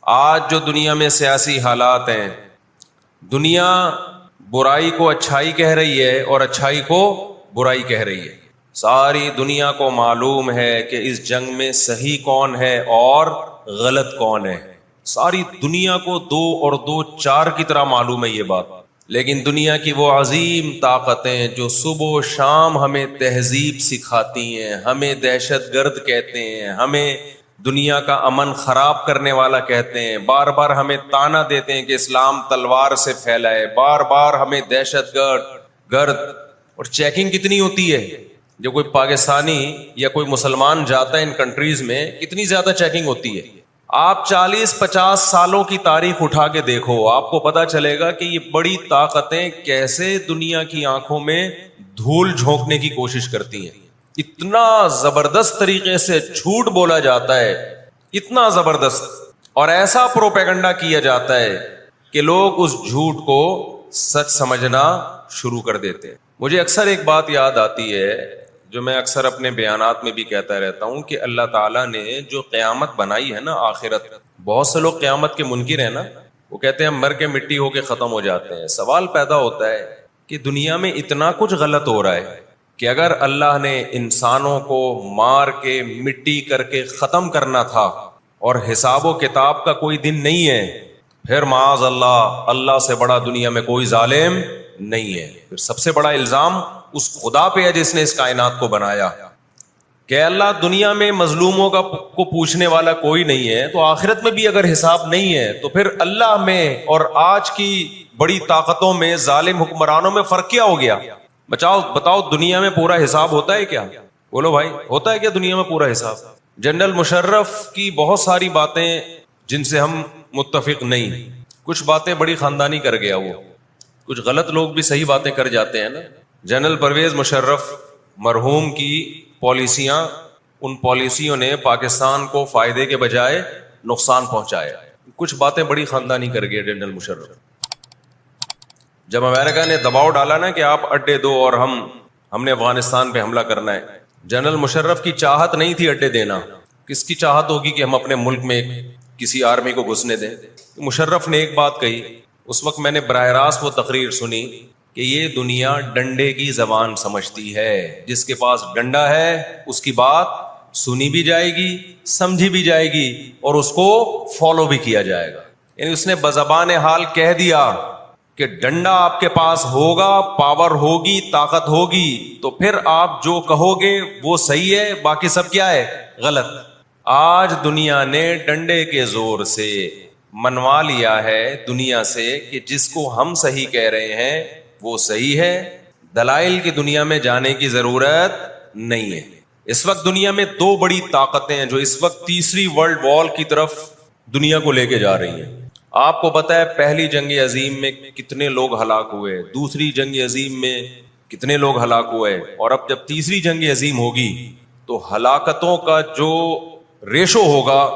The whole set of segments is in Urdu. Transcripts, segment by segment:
آج جو دنیا میں سیاسی حالات ہیں، دنیا برائی کو اچھائی کہہ رہی ہے اور اچھائی کو برائی کہہ رہی ہے. ساری دنیا کو معلوم ہے کہ اس جنگ میں صحیح کون ہے اور غلط کون ہے. ساری دنیا کو 2 اور 2 4 کی طرح معلوم ہے یہ بات. لیکن دنیا کی وہ عظیم طاقتیں جو صبح و شام ہمیں تہذیب سکھاتی ہیں، ہمیں دہشت گرد کہتے ہیں، ہمیں دنیا کا امن خراب کرنے والا کہتے ہیں، بار بار ہمیں تانا دیتے ہیں کہ اسلام تلوار سے پھیلا ہے، بار بار ہمیں دہشت گرد. اور چیکنگ کتنی ہوتی ہے جو کوئی پاکستانی یا کوئی مسلمان جاتا ہے ان کنٹریز میں، کتنی زیادہ چیکنگ ہوتی ہے. آپ 40-50 سالوں کی تاریخ اٹھا کے دیکھو، آپ کو پتا چلے گا کہ یہ بڑی طاقتیں کیسے دنیا کی آنکھوں میں دھول جھونکنے کی کوشش کرتی ہیں. اتنا زبردست طریقے سے جھوٹ بولا جاتا ہے، اتنا زبردست، اور ایسا پروپیگنڈا کیا جاتا ہے کہ لوگ اس جھوٹ کو سچ سمجھنا شروع کر دیتے ہیں. مجھے اکثر ایک بات یاد آتی ہے جو میں اکثر اپنے بیانات میں بھی کہتا رہتا ہوں کہ اللہ تعالیٰ نے جو قیامت بنائی ہے نا، آخرت، بہت سے لوگ قیامت کے منکر ہیں نا، وہ کہتے ہیں مر کے مٹی ہو کے ختم ہو جاتے ہیں. سوال پیدا ہوتا ہے کہ دنیا میں اتنا کچھ غلط ہو رہا ہے کہ اگر اللہ نے انسانوں کو مار کے مٹی کر کے ختم کرنا تھا اور حساب و کتاب کا کوئی دن نہیں ہے، پھر معاذ اللہ سے بڑا دنیا میں کوئی ظالم نہیں ہے. پھر سب سے بڑا الزام اس خدا پہ ہے جس نے اس کائنات کو بنایا کہ اللہ دنیا میں مظلوموں کو پوچھنے والا کوئی نہیں ہے، تو آخرت میں بھی اگر حساب نہیں ہے تو پھر اللہ میں اور آج کی بڑی طاقتوں میں ظالم حکمرانوں میں فرق کیا ہو گیا؟ بتاؤ دنیا میں پورا حساب ہوتا ہے کیا؟ بولو بھائی، ہوتا ہے کیا دنیا میں پورا حساب؟ جنرل مشرف کی بہت ساری باتیں جن سے ہم متفق نہیں، کچھ باتیں بڑی خاندانی کر گیا وہ، کچھ غلط لوگ بھی صحیح باتیں کر جاتے ہیں نا. جنرل پرویز مشرف مرحوم کی پالیسیاں، ان پالیسیوں نے پاکستان کو فائدے کے بجائے نقصان پہنچایا. کچھ باتیں بڑی خاندانی کر گیا جنرل مشرف. جب امریکہ نے دباؤ ڈالا نا کہ آپ اڈے دو اور ہم نے افغانستان پہ حملہ کرنا ہے، جنرل مشرف کی چاہت نہیں تھی اڈے دینا. کس کی چاہت ہوگی کہ ہم اپنے ملک میں کسی آرمی کو گھسنے دیں؟ مشرف نے ایک بات کہی، اس وقت میں نے براہ راست وہ تقریر سنی کہ یہ دنیا ڈنڈے کی زبان سمجھتی ہے، جس کے پاس ڈنڈا ہے اس کی بات سنی بھی جائے گی، سمجھی بھی جائے گی اور اس کو فالو بھی کیا جائے گا. یعنی اس نے بزبان حال کہہ دیا کہ ڈنڈا آپ کے پاس ہوگا، پاور ہوگی، طاقت ہوگی، تو پھر آپ جو کہو گے وہ صحیح ہے، باقی سب کیا ہے؟ غلط. آج دنیا نے ڈنڈے کے زور سے منوا لیا ہے دنیا سے کہ جس کو ہم صحیح کہہ رہے ہیں وہ صحیح ہے، دلائل کی دنیا میں جانے کی ضرورت نہیں ہے. اس وقت دنیا میں 2 بڑی طاقتیں ہیں جو اس وقت تیسری ورلڈ وار کی طرف دنیا کو لے کے جا رہی ہیں. آپ کو پتا ہے پہلی جنگ عظیم میں کتنے لوگ ہلاک ہوئے، دوسری جنگ عظیم میں کتنے لوگ ہلاک ہوئے، اور اب جب تیسری جنگ عظیم ہوگی تو ہلاکتوں کا جو ریشو ہوگا،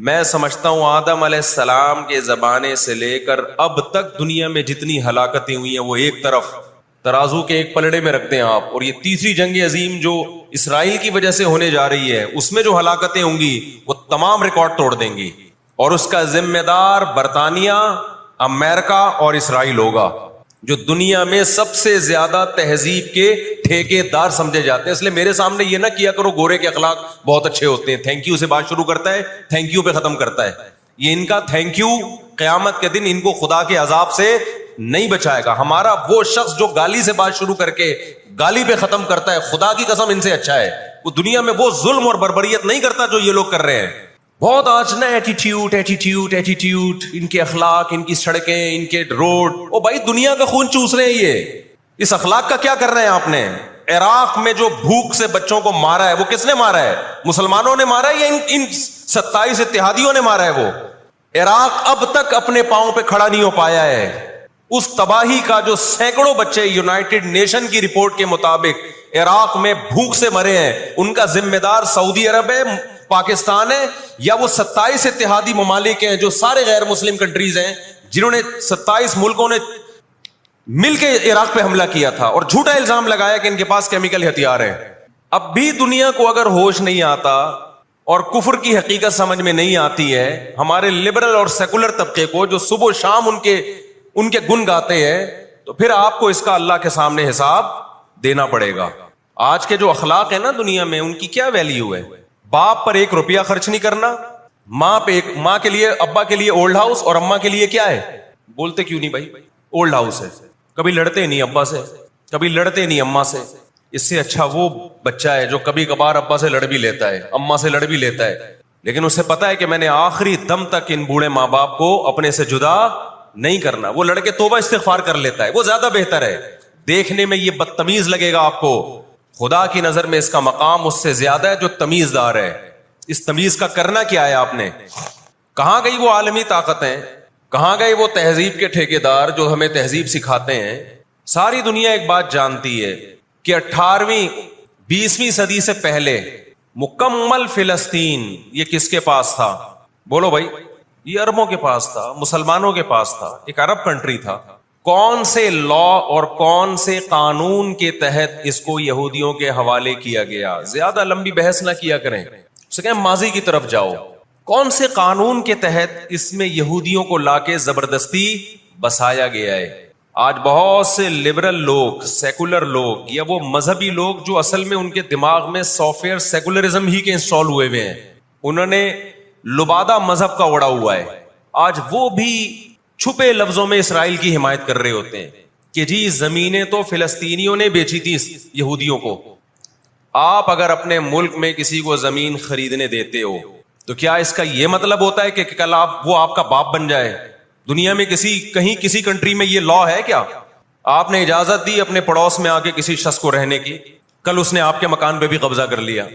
میں سمجھتا ہوں آدم علیہ السلام کے زمانے سے لے کر اب تک دنیا میں جتنی ہلاکتیں ہوئی ہیں وہ ایک طرف ترازو کے ایک پلڑے میں رکھتے ہیں آپ، اور یہ تیسری جنگ عظیم جو اسرائیل کی وجہ سے ہونے جا رہی ہے اس میں جو ہلاکتیں ہوں گی وہ تمام ریکارڈ توڑ دیں گی، اور اس کا ذمہ دار برطانیہ، امریکہ اور اسرائیل ہوگا، جو دنیا میں سب سے زیادہ تہذیب کے ٹھیکے دار سمجھے جاتے ہیں. اس لیے میرے سامنے یہ نہ کیا کرو گورے کے اخلاق بہت اچھے ہوتے ہیں، تھینک یو سے بات شروع کرتا ہے، تھینک یو پہ ختم کرتا ہے. یہ ان کا تھینک یو قیامت کے دن ان کو خدا کے عذاب سے نہیں بچائے گا. ہمارا وہ شخص جو گالی سے بات شروع کر کے گالی پہ ختم کرتا ہے، خدا کی قسم ان سے اچھا ہے. وہ دنیا میں وہ ظلم اور بربریت نہیں کرتا جو یہ لوگ کر رہے ہیں. بہت آج نا ایٹیٹیوڈ، ان کے اخلاق، ان کی سڑکیں، ان کے روڈ. او بھائی دنیا کا خون چوس رہے ہیں یہ، اس اخلاق کا کیا کر رہے ہیں آپ نے؟ عراق میں جو بھوک سے بچوں کو مارا ہے وہ کس نے مارا ہے؟ مسلمانوں نے مارا ہے یا ان 27 اتحادیوں نے مارا ہے؟ وہ عراق اب تک اپنے پاؤں پہ کھڑا نہیں ہو پایا ہے. اس تباہی کا جو سینکڑوں بچے یونائٹڈ نیشن کی رپورٹ کے مطابق عراق میں بھوک سے مرے ہیں، ان کا ذمہ دار سعودی عرب ہے، پاکستان ہے، یا وہ 27 اتحادی ممالک ہیں جو سارے غیر مسلم کنٹریز ہیں جنہوں نے 27 ملکوں نے مل کے عراق پہ حملہ کیا تھا اور جھوٹا الزام لگایا کہ ان کے پاس کیمیکل ہتھیار ہیں. اب بھی دنیا کو اگر ہوش نہیں آتا اور کفر کی حقیقت سمجھ میں نہیں آتی ہے ہمارے لبرل اور سیکولر طبقے کو جو صبح و شام ان کے گن گاتے ہیں، تو پھر آپ کو اس کا اللہ کے سامنے حساب دینا پڑے گا. آج کے جو اخلاق ہیں نا دنیا میں، ان کی کیا ویلیو ہے؟ باپ پر 1 روپیہ خرچ نہیں کرنا، ماں کے لیے، ابا کے لیے اولڈ ہاؤس، اور اماں کے لیے کیا ہے؟ بولتے کیوں نہیں بھائی؟ اولڈ ہاؤس ہے. کبھی لڑتے نہیں ابا سے، کبھی لڑتے نہیں اماں سے. اس سے اچھا وہ بچہ ہے جو کبھی کبھار ابا سے لڑ بھی لیتا ہے، اماں سے لڑ بھی لیتا ہے، لیکن اسے پتا ہے کہ میں نے آخری دم تک ان بوڑھے ماں باپ کو اپنے سے جدا نہیں کرنا. وہ لڑکے توبہ استغفار کر لیتا ہے، وہ زیادہ بہتر ہے. دیکھنے میں یہ بدتمیز لگے گا آپ کو، خدا کی نظر میں اس کا مقام اس سے زیادہ ہے جو تمیز دار ہے. اس تمیز کا کرنا کیا ہے آپ نے؟ کہاں گئی وہ عالمی طاقتیں؟ کہاں گئے وہ تہذیب کے ٹھیکیدار جو ہمیں تہذیب سکھاتے ہیں؟ ساری دنیا ایک بات جانتی ہے کہ 18ویں 20ویں صدی سے پہلے مکمل فلسطین یہ کس کے پاس تھا؟ بولو بھائی. یہ عربوں کے پاس تھا، مسلمانوں کے پاس تھا، ایک عرب کنٹری تھا. کون سے لا اور کون سے قانون کے تحت اس کو یہودیوں کے حوالے کیا گیا؟ زیادہ لمبی بحث نہ کیا کریں، اسے کہیں ماضی کی طرف جاؤ. کون سے قانون کے تحت اس میں یہودیوں کو لا کے زبردستی بسایا گیا ہے؟ آج بہت سے لبرل لوگ، سیکولر لوگ، یا وہ مذہبی لوگ جو اصل میں ان کے دماغ میں سافٹ ویئر سیکولرزم ہی کے انسٹال ہوئے ہوئے ہیں، انہوں نے لبادہ مذہب کا اڑا ہوا ہے. آج وہ بھی چھپے لفظوں میں اسرائیل کی حمایت کر رہے ہوتے ہیں کہ جی زمینیں تو فلسطینیوں نے بیچی تھی یہودیوں کو. آپ اگر اپنے ملک میں کسی کو زمین خریدنے دیتے ہو تو کیا اس کا یہ مطلب ہوتا ہے کہ کل وہ آپ کا باپ بن جائے؟ دنیا میں کہیں کسی کنٹری میں یہ لا ہے کیا؟ آپ نے اجازت دی اپنے پڑوس میں آ کے کسی شخص کو رہنے کی، کل اس نے آپ کے مکان پہ بھی قبضہ کر لیا،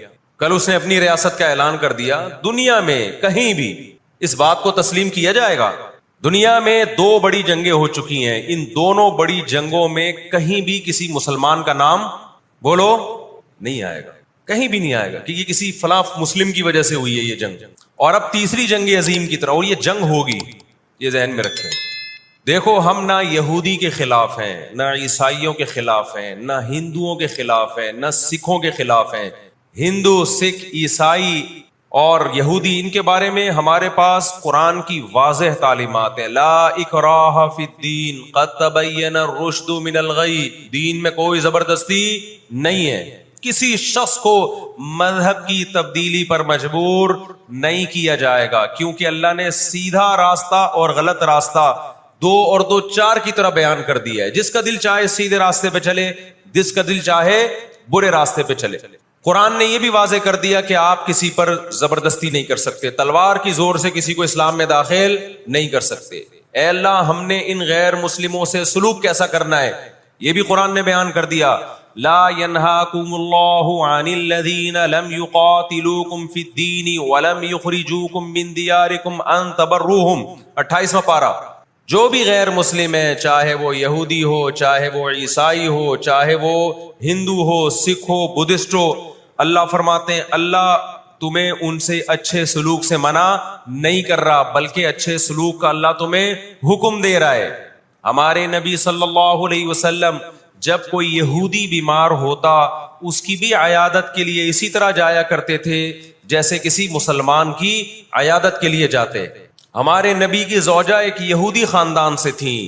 کل اس نے اپنی ریاست کا اعلان کر دیا. دنیا میں کہیں بھی اس بات کو تسلیم کیا جائے گا؟ دنیا میں 2 بڑی جنگیں ہو چکی ہیں، ان دونوں بڑی جنگوں میں کہیں بھی کسی مسلمان کا نام بولو نہیں آئے گا، کہیں بھی نہیں آئے گا کہ یہ کسی فلاں مسلم کی وجہ سے ہوئی ہے یہ جنگ. اور اب تیسری جنگ عظیم کی طرح، اور یہ جنگ ہوگی، یہ ذہن میں رکھیں. دیکھو ہم نہ یہودی کے خلاف ہیں، نہ عیسائیوں کے خلاف ہیں، نہ ہندوؤں کے خلاف ہیں، نہ سکھوں کے خلاف ہیں. ہندو، سکھ، عیسائی اور یہودی، ان کے بارے میں ہمارے پاس قرآن کی واضح تعلیمات ہیں. لا اکراہ فی الدین قد تبین الرشد من الغی. دین میں کوئی زبردستی نہیں ہے، کسی شخص کو مذہب کی تبدیلی پر مجبور نہیں کیا جائے گا، کیونکہ اللہ نے سیدھا راستہ اور غلط راستہ 2 اور 2 4 کی طرح بیان کر دیا ہے. جس کا دل چاہے سیدھے راستے پہ چلے، جس کا دل چاہے برے راستے پہ چلے. قرآن نے یہ بھی واضح کر دیا کہ آپ کسی پر زبردستی نہیں کر سکتے، تلوار کی زور سے کسی کو اسلام میں داخل نہیں کر سکتے. اے اللہ ہم نے ان غیر مسلموں سے سلوک کیسا کرنا ہے یہ بھی قرآن نے بیان کر دیا. لا ينهاكم الله عن الذين لم يقاتلوكم في الدين ولم يخرجوكم من دياركم ان تبروهم. 28واں پارہ. جو بھی غیر مسلم ہے، چاہے وہ یہودی ہو، چاہے وہ عیسائی ہو، چاہے وہ ہندو ہو، سکھ ہو، بدھسٹ ہو، اللہ فرماتے ہیں اللہ تمہیں ان سے اچھے سلوک سے منع نہیں کر رہا، بلکہ اچھے سلوک کا اللہ تمہیں حکم دے رہا ہے. ہمارے نبی صلی اللہ علیہ وسلم جب کوئی یہودی بیمار ہوتا اس کی بھی عیادت کے لیے اسی طرح جایا کرتے تھے جیسے کسی مسلمان کی عیادت کے لیے جاتے. ہمارے نبی کی زوجہ ایک یہودی خاندان سے تھیں،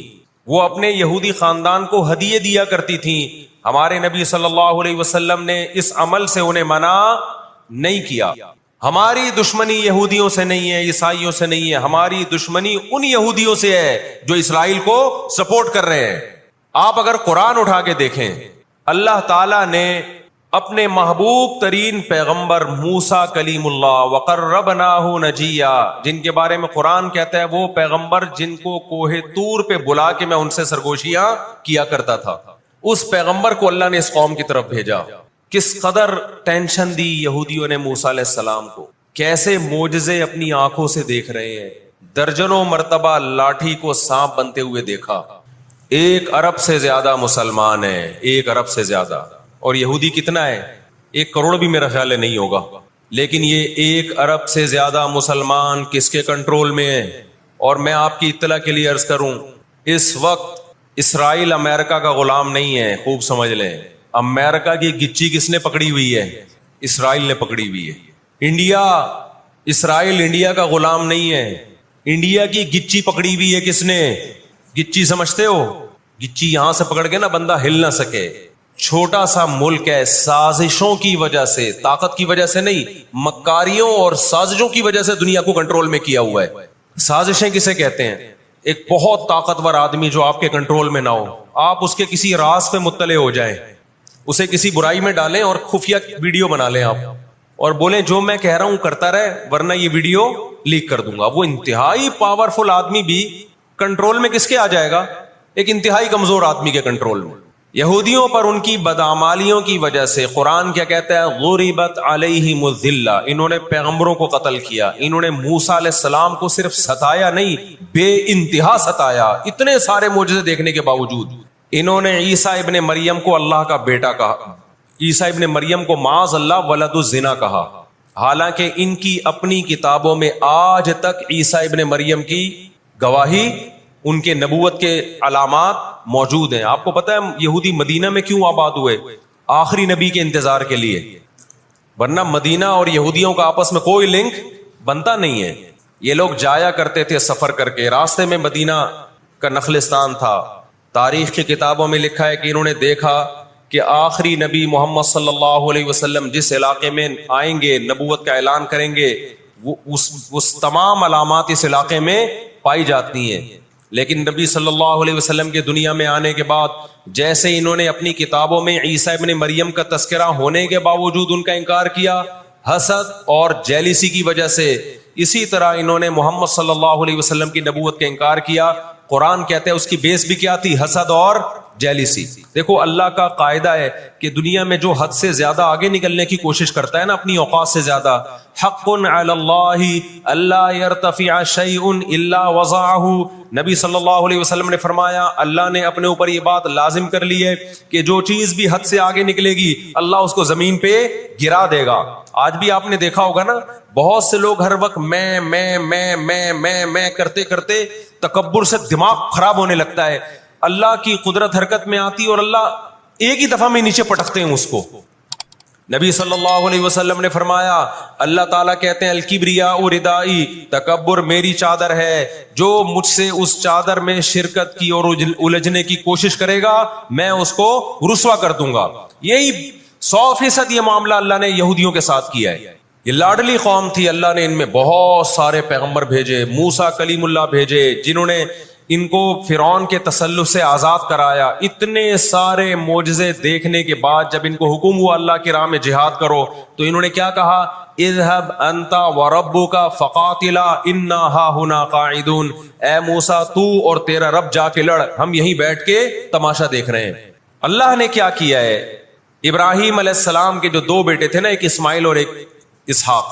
وہ اپنے یہودی خاندان کو ہدیے دیا کرتی تھیں. ہمارے نبی صلی اللہ علیہ وسلم نے اس عمل سے انہیں منع نہیں کیا. ہماری دشمنی یہودیوں سے نہیں ہے، عیسائیوں سے نہیں ہے، ہماری دشمنی ان یہودیوں سے ہے جو اسرائیل کو سپورٹ کر رہے ہیں. آپ اگر قرآن اٹھا کے دیکھیں، اللہ تعالیٰ نے اپنے محبوب ترین پیغمبر موسیٰ کلیم اللہ وقربناہ نجیہ، جن کے بارے میں قرآن کہتا ہے وہ پیغمبر جن کو کوہ طور پہ بلا کے میں ان سے سرگوشیاں کیا کرتا تھا، اس پیغمبر کو اللہ نے اس قوم کی طرف بھیجا. کس قدر ٹینشن دی یہودیوں نے موسیٰ علیہ السلام کو، کیسے معجزے اپنی آنکھوں سے دیکھ رہے ہیں. درجنوں مرتبہ لاٹھی کو سانپ بنتے ہوئے دیکھا. 1 ارب سے زیادہ مسلمان ہیں، 1 ارب سے زیادہ. اور یہودی کتنا ہے؟ 1 کروڑ بھی میرا خیال ہے نہیں ہوگا. لیکن یہ 1 ارب سے زیادہ مسلمان کس کے کنٹرول میں ہیں؟ اور میں آپ کی اطلاع کے لیے عرض کروں، اس وقت اسرائیل امریکہ کا غلام نہیں ہے. خوب سمجھ لیں، امریکہ کی گچی کس نے پکڑی ہوئی ہے؟ اسرائیل نے پکڑی ہوئی ہے. انڈیا، اسرائیل انڈیا کا غلام نہیں ہے. انڈیا کی گچی پکڑی ہوئی ہے کس نے؟ گچی سمجھتے ہو؟ گچی یہاں سے پکڑ کے نا بندہ ہل نہ سکے. چھوٹا سا ملک ہے، سازشوں کی وجہ سے، طاقت کی وجہ سے نہیں، مکاریوں اور سازشوں کی وجہ سے دنیا کو کنٹرول میں کیا ہوا ہے. سازشیں کسے کہتے ہیں؟ ایک بہت طاقتور آدمی جو آپ کے کنٹرول میں نہ ہو، آپ اس کے کسی راز پہ مطلع ہو جائیں، اسے کسی برائی میں ڈالیں اور خفیہ ویڈیو بنا لیں آپ، اور بولیں جو میں کہہ رہا ہوں کرتا رہے ورنہ یہ ویڈیو لیک کر دوں گا. وہ انتہائی پاورفل آدمی بھی کنٹرول میں کس کے آ جائے گا؟ ایک انتہائی کمزور آدمی کے کنٹرول میں. یہودیوں پر ان کی بدعمالیوں کی وجہ سے قرآن کیا کہتا ہے؟ غربت علیہم الذلہ، انہوں نے پیغمبروں کو قتل کیا، انہوں نے موسیٰ علیہ السلام کو صرف ستایا نہیں، بے انتہا ستایا. اتنے سارے معجزے دیکھنے کے باوجود انہوں نے عیسیٰ ابن مریم کو اللہ کا بیٹا کہا، عیسیٰ ابن مریم کو معاذ اللہ ولد الزنا کہا، حالانکہ ان کی اپنی کتابوں میں آج تک عیسیٰ ابن مریم کی گواہی، ان کے نبوت کے علامات موجود ہیں. آپ کو پتہ ہے یہودی مدینہ میں کیوں آباد ہوئے؟ آخری نبی کے انتظار کے لیے، ورنہ مدینہ اور یہودیوں کا آپس میں کوئی لنک بنتا نہیں ہے. یہ لوگ جایا کرتے تھے سفر کر کے، راستے میں مدینہ کا نخلستان تھا. تاریخ کی کتابوں میں لکھا ہے کہ انہوں نے دیکھا کہ آخری نبی محمد صلی اللہ علیہ وسلم جس علاقے میں آئیں گے، نبوت کا اعلان کریں گے، اس تمام علامات اس علاقے میں پائی جاتی ہیں. لیکن نبی صلی اللہ علیہ وسلم کے دنیا میں آنے کے بعد جیسے انہوں نے اپنی کتابوں میں عیسیٰ ابن مریم کا تذکرہ ہونے کے باوجود ان کا انکار کیا حسد اور جیلیسی کی وجہ سے، اسی طرح انہوں نے محمد صلی اللہ علیہ وسلم کی نبوت کا انکار کیا. قرآن کہتا ہے اس کی بیس بھی کیا تھی؟ حسد اور جیلیسی. دیکھو اللہ کا قاعدہ ہے کہ دنیا میں جو حد سے زیادہ آگے نکلنے کی کوشش کرتا ہے نا اپنی اوقات سے زیادہ، حق علی اللہ الا یرتفع شیء الا وضعہ. نبی صلی اللہ علیہ وسلم نے فرمایا اللہ نے اپنے اوپر یہ بات لازم کر لی ہے کہ جو چیز بھی حد سے آگے نکلے گی اللہ اس کو زمین پہ گرا دے گا. آج بھی آپ نے دیکھا ہوگا نا بہت سے لوگ ہر وقت میں کرتے کرتے تکبر سے دماغ خراب ہونے لگتا ہے. اللہ کی قدرت حرکت میں آتی اور اللہ ایک ہی دفعہ میں نیچے پٹکتے ہیں اس کو. نبی صلی اللہ علیہ وسلم نے فرمایا اللہ تعالیٰ کہتے ہیں الکبریاء ردائی، تکبر میری چادر ہے، جو مجھ سے اس چادر میں شرکت کی اور الجھنے کی کوشش کرے گا میں اس کو رسوا کر دوں گا. یہی 100% یہ معاملہ اللہ نے یہودیوں کے ساتھ کیا ہے. یہ لاڈلی قوم تھی، اللہ نے ان میں بہت سارے پیغمبر بھیجے، موسیٰ کلیم اللہ بھیجے جنہوں نے ان کو فرعون کے تسلط سے آزاد کرایا. اتنے سارے معجزے دیکھنے کے بعد جب ان کو حکم ہوا اللہ کی راہ میں جہاد کرو تو انہوں نے کیا کہا؟ اذهب انت وربک فقاتلا انا ہاہنا قاعدون. اے موسیٰ تو اور تیرا رب جا کے لڑ، ہم یہیں بیٹھ کے تماشا دیکھ رہے ہیں. اللہ نے کیا کیا ہے؟ ابراہیم علیہ السلام کے جو 2 بیٹے تھے نا، ایک اسماعیل اور ایک اسحاق،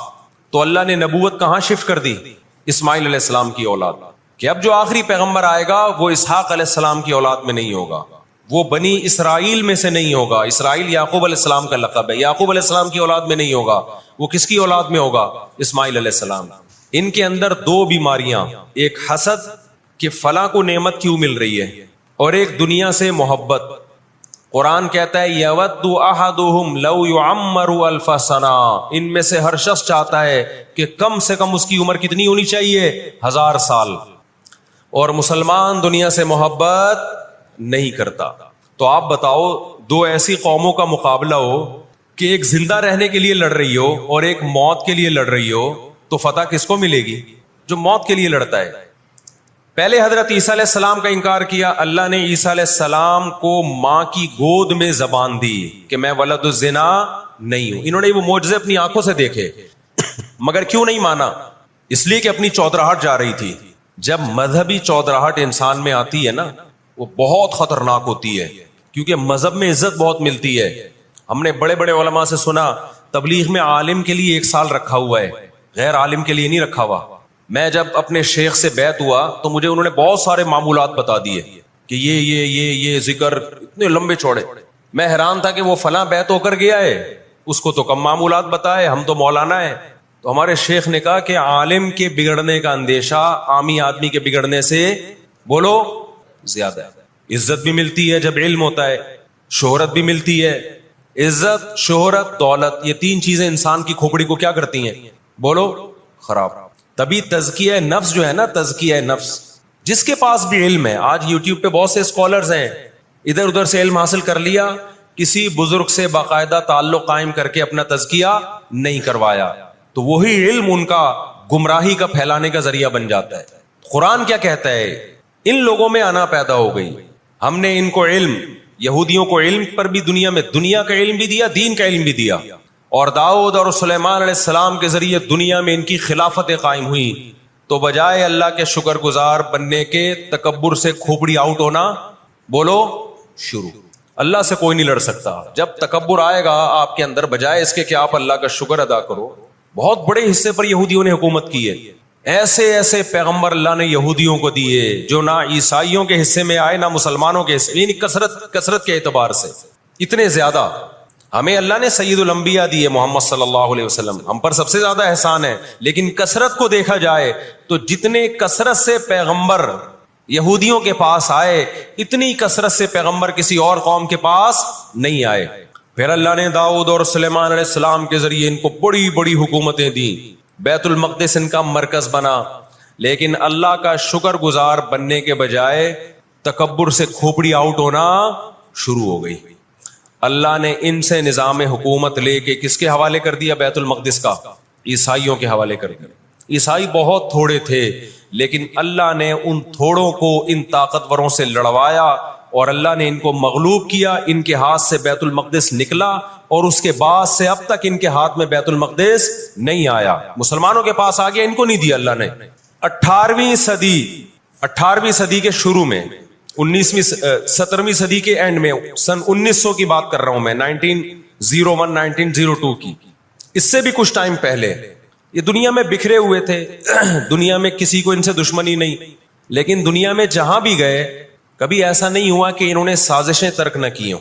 تو اللہ نے نبوت کہاں شفٹ کر دی؟ اسماعیل علیہ السلام کی اولاد، کہ اب جو آخری پیغمبر آئے گا وہ اسحاق علیہ السلام کی اولاد میں نہیں ہوگا، وہ بنی اسرائیل میں سے نہیں ہوگا. اسرائیل یعقوب علیہ السلام کا لقب ہے، یعقوب علیہ السلام کی اولاد میں نہیں ہوگا. وہ کس کی اولاد میں ہوگا؟ اسماعیل علیہ السلام. ان کے اندر 2 بیماریاں، ایک حسد کہ فلاں کو نعمت کیوں مل رہی ہے، اور ایک دنیا سے محبت. قرآن کہتا ہے یود احدہم لو یعمر الف سنہ، ان میں سے ہر شخص چاہتا ہے کہ کم سے کم اس کی عمر کتنی ہونی چاہیے؟ 1000 سال. اور مسلمان دنیا سے محبت نہیں کرتا. تو آپ بتاؤ 2 ایسی قوموں کا مقابلہ ہو کہ ایک زندہ رہنے کے لیے لڑ رہی ہو اور ایک موت کے لیے لڑ رہی ہو، تو فتح کس کو ملے گی؟ جو موت کے لیے لڑتا ہے. پہلے حضرت عیسیٰ علیہ السلام کا انکار کیا، اللہ نے عیسیٰ علیہ السلام کو ماں کی گود میں زبان دی کہ میں ولد الزنا نہیں ہوں. انہوں نے وہ معجزے اپنی آنکھوں سے دیکھے مگر کیوں نہیں مانا؟ اس لیے کہ اپنی چودراہٹ جا رہی تھی. جب مذہبی چودراہٹ انسان میں آتی ہے نا وہ بہت خطرناک ہوتی ہے، کیونکہ مذہب میں عزت بہت ملتی ہے. ہم نے بڑے بڑے علماء سے سنا تبلیغ میں عالم کے لیے 1 سال رکھا ہوا ہے، غیر عالم کے لیے نہیں رکھا ہوا. میں جب اپنے شیخ سے بیعت ہوا تو مجھے انہوں نے بہت سارے معمولات بتا دیے کہ یہ ذکر اتنے لمبے چوڑے. میں حیران تھا کہ وہ فلاں بیعت ہو کر گیا ہے، اس کو تو کم معمولات بتائے، ہم تو مولانا ہیں. تو ہمارے شیخ نے کہا کہ عالم کے بگڑنے کا اندیشہ عامی آدمی کے بگڑنے سے بولو زیادہ ہے. عزت بھی ملتی ہے جب علم ہوتا ہے، شہرت بھی ملتی ہے. عزت، شہرت، دولت، یہ تین چیزیں انسان کی کھوپڑی کو کیا کرتی ہیں؟ بولو، خراب. تبھی تزکیہ نفس جو ہے نا، تزکیہ نفس، جس کے پاس بھی علم ہے، آج یوٹیوب پہ بہت سے اسکالرز ہیں، ادھر ادھر سے علم حاصل کر لیا، کسی بزرگ سے باقاعدہ تعلق قائم کر کے اپنا تزکیہ نہیں کروایا، تو وہی علم ان کا گمراہی کا پھیلانے کا ذریعہ بن جاتا ہے. قرآن کیا کہتا ہے؟ ان لوگوں میں انا پیدا ہو گئی، ہم نے ان کو علم، یہودیوں کو علم پر بھی دنیا کا علم بھی دیا، دین کا علم بھی دیا، اور داؤد اور سلیمان علیہ السلام کے ذریعے دنیا میں ان کی خلافتیں قائم ہوئی. تو بجائے اللہ کے شکر گزار بننے کے، تکبر سے کھوپڑی آؤٹ ہونا بولو شروع. اللہ سے کوئی نہیں لڑ سکتا. جب تکبر آئے گا آپ کے اندر، بجائے اس کے کہ آپ اللہ کا شکر ادا کرو. بہت بڑے حصے پر یہودیوں نے حکومت کی ہے. ایسے ایسے پیغمبر اللہ نے یہودیوں کو دیے جو نہ عیسائیوں کے حصے میں آئے نہ مسلمانوں کے حصے، یعنی کثرت کے اعتبار سے اتنے زیادہ. ہمیں اللہ نے سید الانبیاء دیے محمد صلی اللہ علیہ وسلم، ہم پر سب سے زیادہ احسان ہے. لیکن کثرت کو دیکھا جائے تو جتنے کثرت سے پیغمبر یہودیوں کے پاس آئے، اتنی کثرت سے پیغمبر کسی اور قوم کے پاس نہیں آئے. پھر اللہ نے داؤد اور سلیمان علیہ السلام کے ذریعے ان کو بڑی بڑی حکومتیں دی، بیت المقدس ان کا مرکز بنا. لیکن اللہ کا شکر گزار بننے کے بجائے تکبر سے کھوپڑی آؤٹ ہونا شروع ہو گئی. اللہ نے ان سے نظام حکومت لے کے کس کے حوالے کر دیا؟ بیت المقدس کا عیسائیوں کے حوالے کر دیا. عیسائی بہت تھوڑے تھے، لیکن اللہ نے ان تھوڑوں کو ان طاقتوروں سے لڑوایا، اور اللہ نے ان کو مغلوب کیا. ان کے ہاتھ سے بیت المقدس نکلا، اور اس کے بعد سے اب تک ان کے ہاتھ میں بیت المقدس نہیں آیا. مسلمانوں کے پاس آ گیا، ان کو نہیں دیا اللہ نے. 18ویں صدی کے شروع میں، 17ویں صدی کے اینڈ میں، سن 1900 کی بات کر رہا ہوں میں، 1901 1902 کی، اس سے بھی کچھ ٹائم پہلے، یہ دنیا میں بکھرے ہوئے تھے. دنیا میں کسی کو ان سے دشمنی نہیں، لیکن دنیا میں جہاں بھی گئے کبھی ایسا نہیں ہوا کہ انہوں نے سازشیں ترک نہ کی ہوں.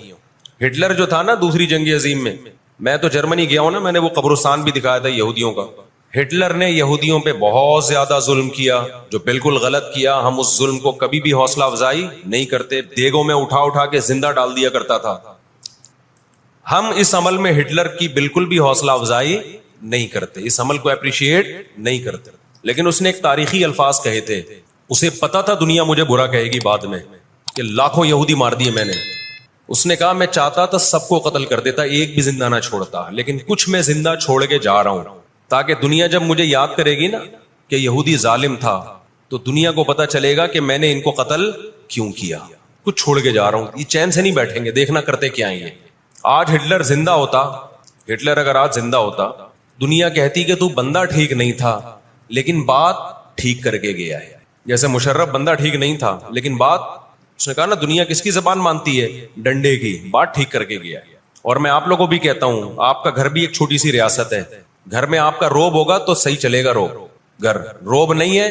ہٹلر جو تھا نا دوسری جنگ عظیم میں تو جرمنی گیا ہوں نا، میں نے وہ قبرستان بھی دکھایا تھا یہودیوں کا. ہٹلر نے یہودیوں پہ بہت زیادہ ظلم کیا، جو بالکل غلط کیا. ہم اس ظلم کو کبھی بھی حوصلہ افزائی نہیں کرتے، دیگوں میں اٹھا کے زندہ ڈال دیا کرتا تھا. ہم اس عمل میں ہٹلر کی بالکل بھی حوصلہ افزائی نہیں کرتے، اس عمل کو اپریشیٹ نہیں کرتے. لیکن اس نے ایک تاریخی الفاظ کہے تھے، اسے پتا تھا دنیا مجھے برا کہے گی بعد میں، کہ لاکھوں یہودی مار دیے میں نے. اس نے کہا میں چاہتا تھا سب کو قتل کر دیتا، ایک بھی زندہ نہ چھوڑتا، لیکن کچھ میں زندہ چھوڑ کے جا رہا ہوں، تاکہ دنیا جب مجھے یاد کرے گی نا کہ یہودی ظالم تھا، تو دنیا کو پتا چلے گا کہ میں نے ان کو قتل کیوں کیا. کچھ چھوڑ کے جا رہا ہوں، یہ چین سے نہیں بیٹھیں گے، دیکھنا کرتے کیا ہیں یہ. آج ہٹلر زندہ ہوتا، ہٹلر اگر آج زندہ ہوتا، دنیا کہتی کہ تو بندہ ٹھیک نہیں تھا لیکن بات ٹھیک کر کے گیا ہے. جیسے مشرف بندہ ٹھیک نہیں تھا لیکن بات، اس نے کہا نا دنیا کس کی زبان مانتی ہے؟ ڈنڈے کی. بات ٹھیک کر کے گیا. اور میں آپ لوگوں کو بھی کہتا ہوں، آپ کا گھر بھی ایک چھوٹی سی ریاست ہے. گھر میں آپ کا روب ہوگا تو صحیح چلے گا گھر. روب نہیں ہے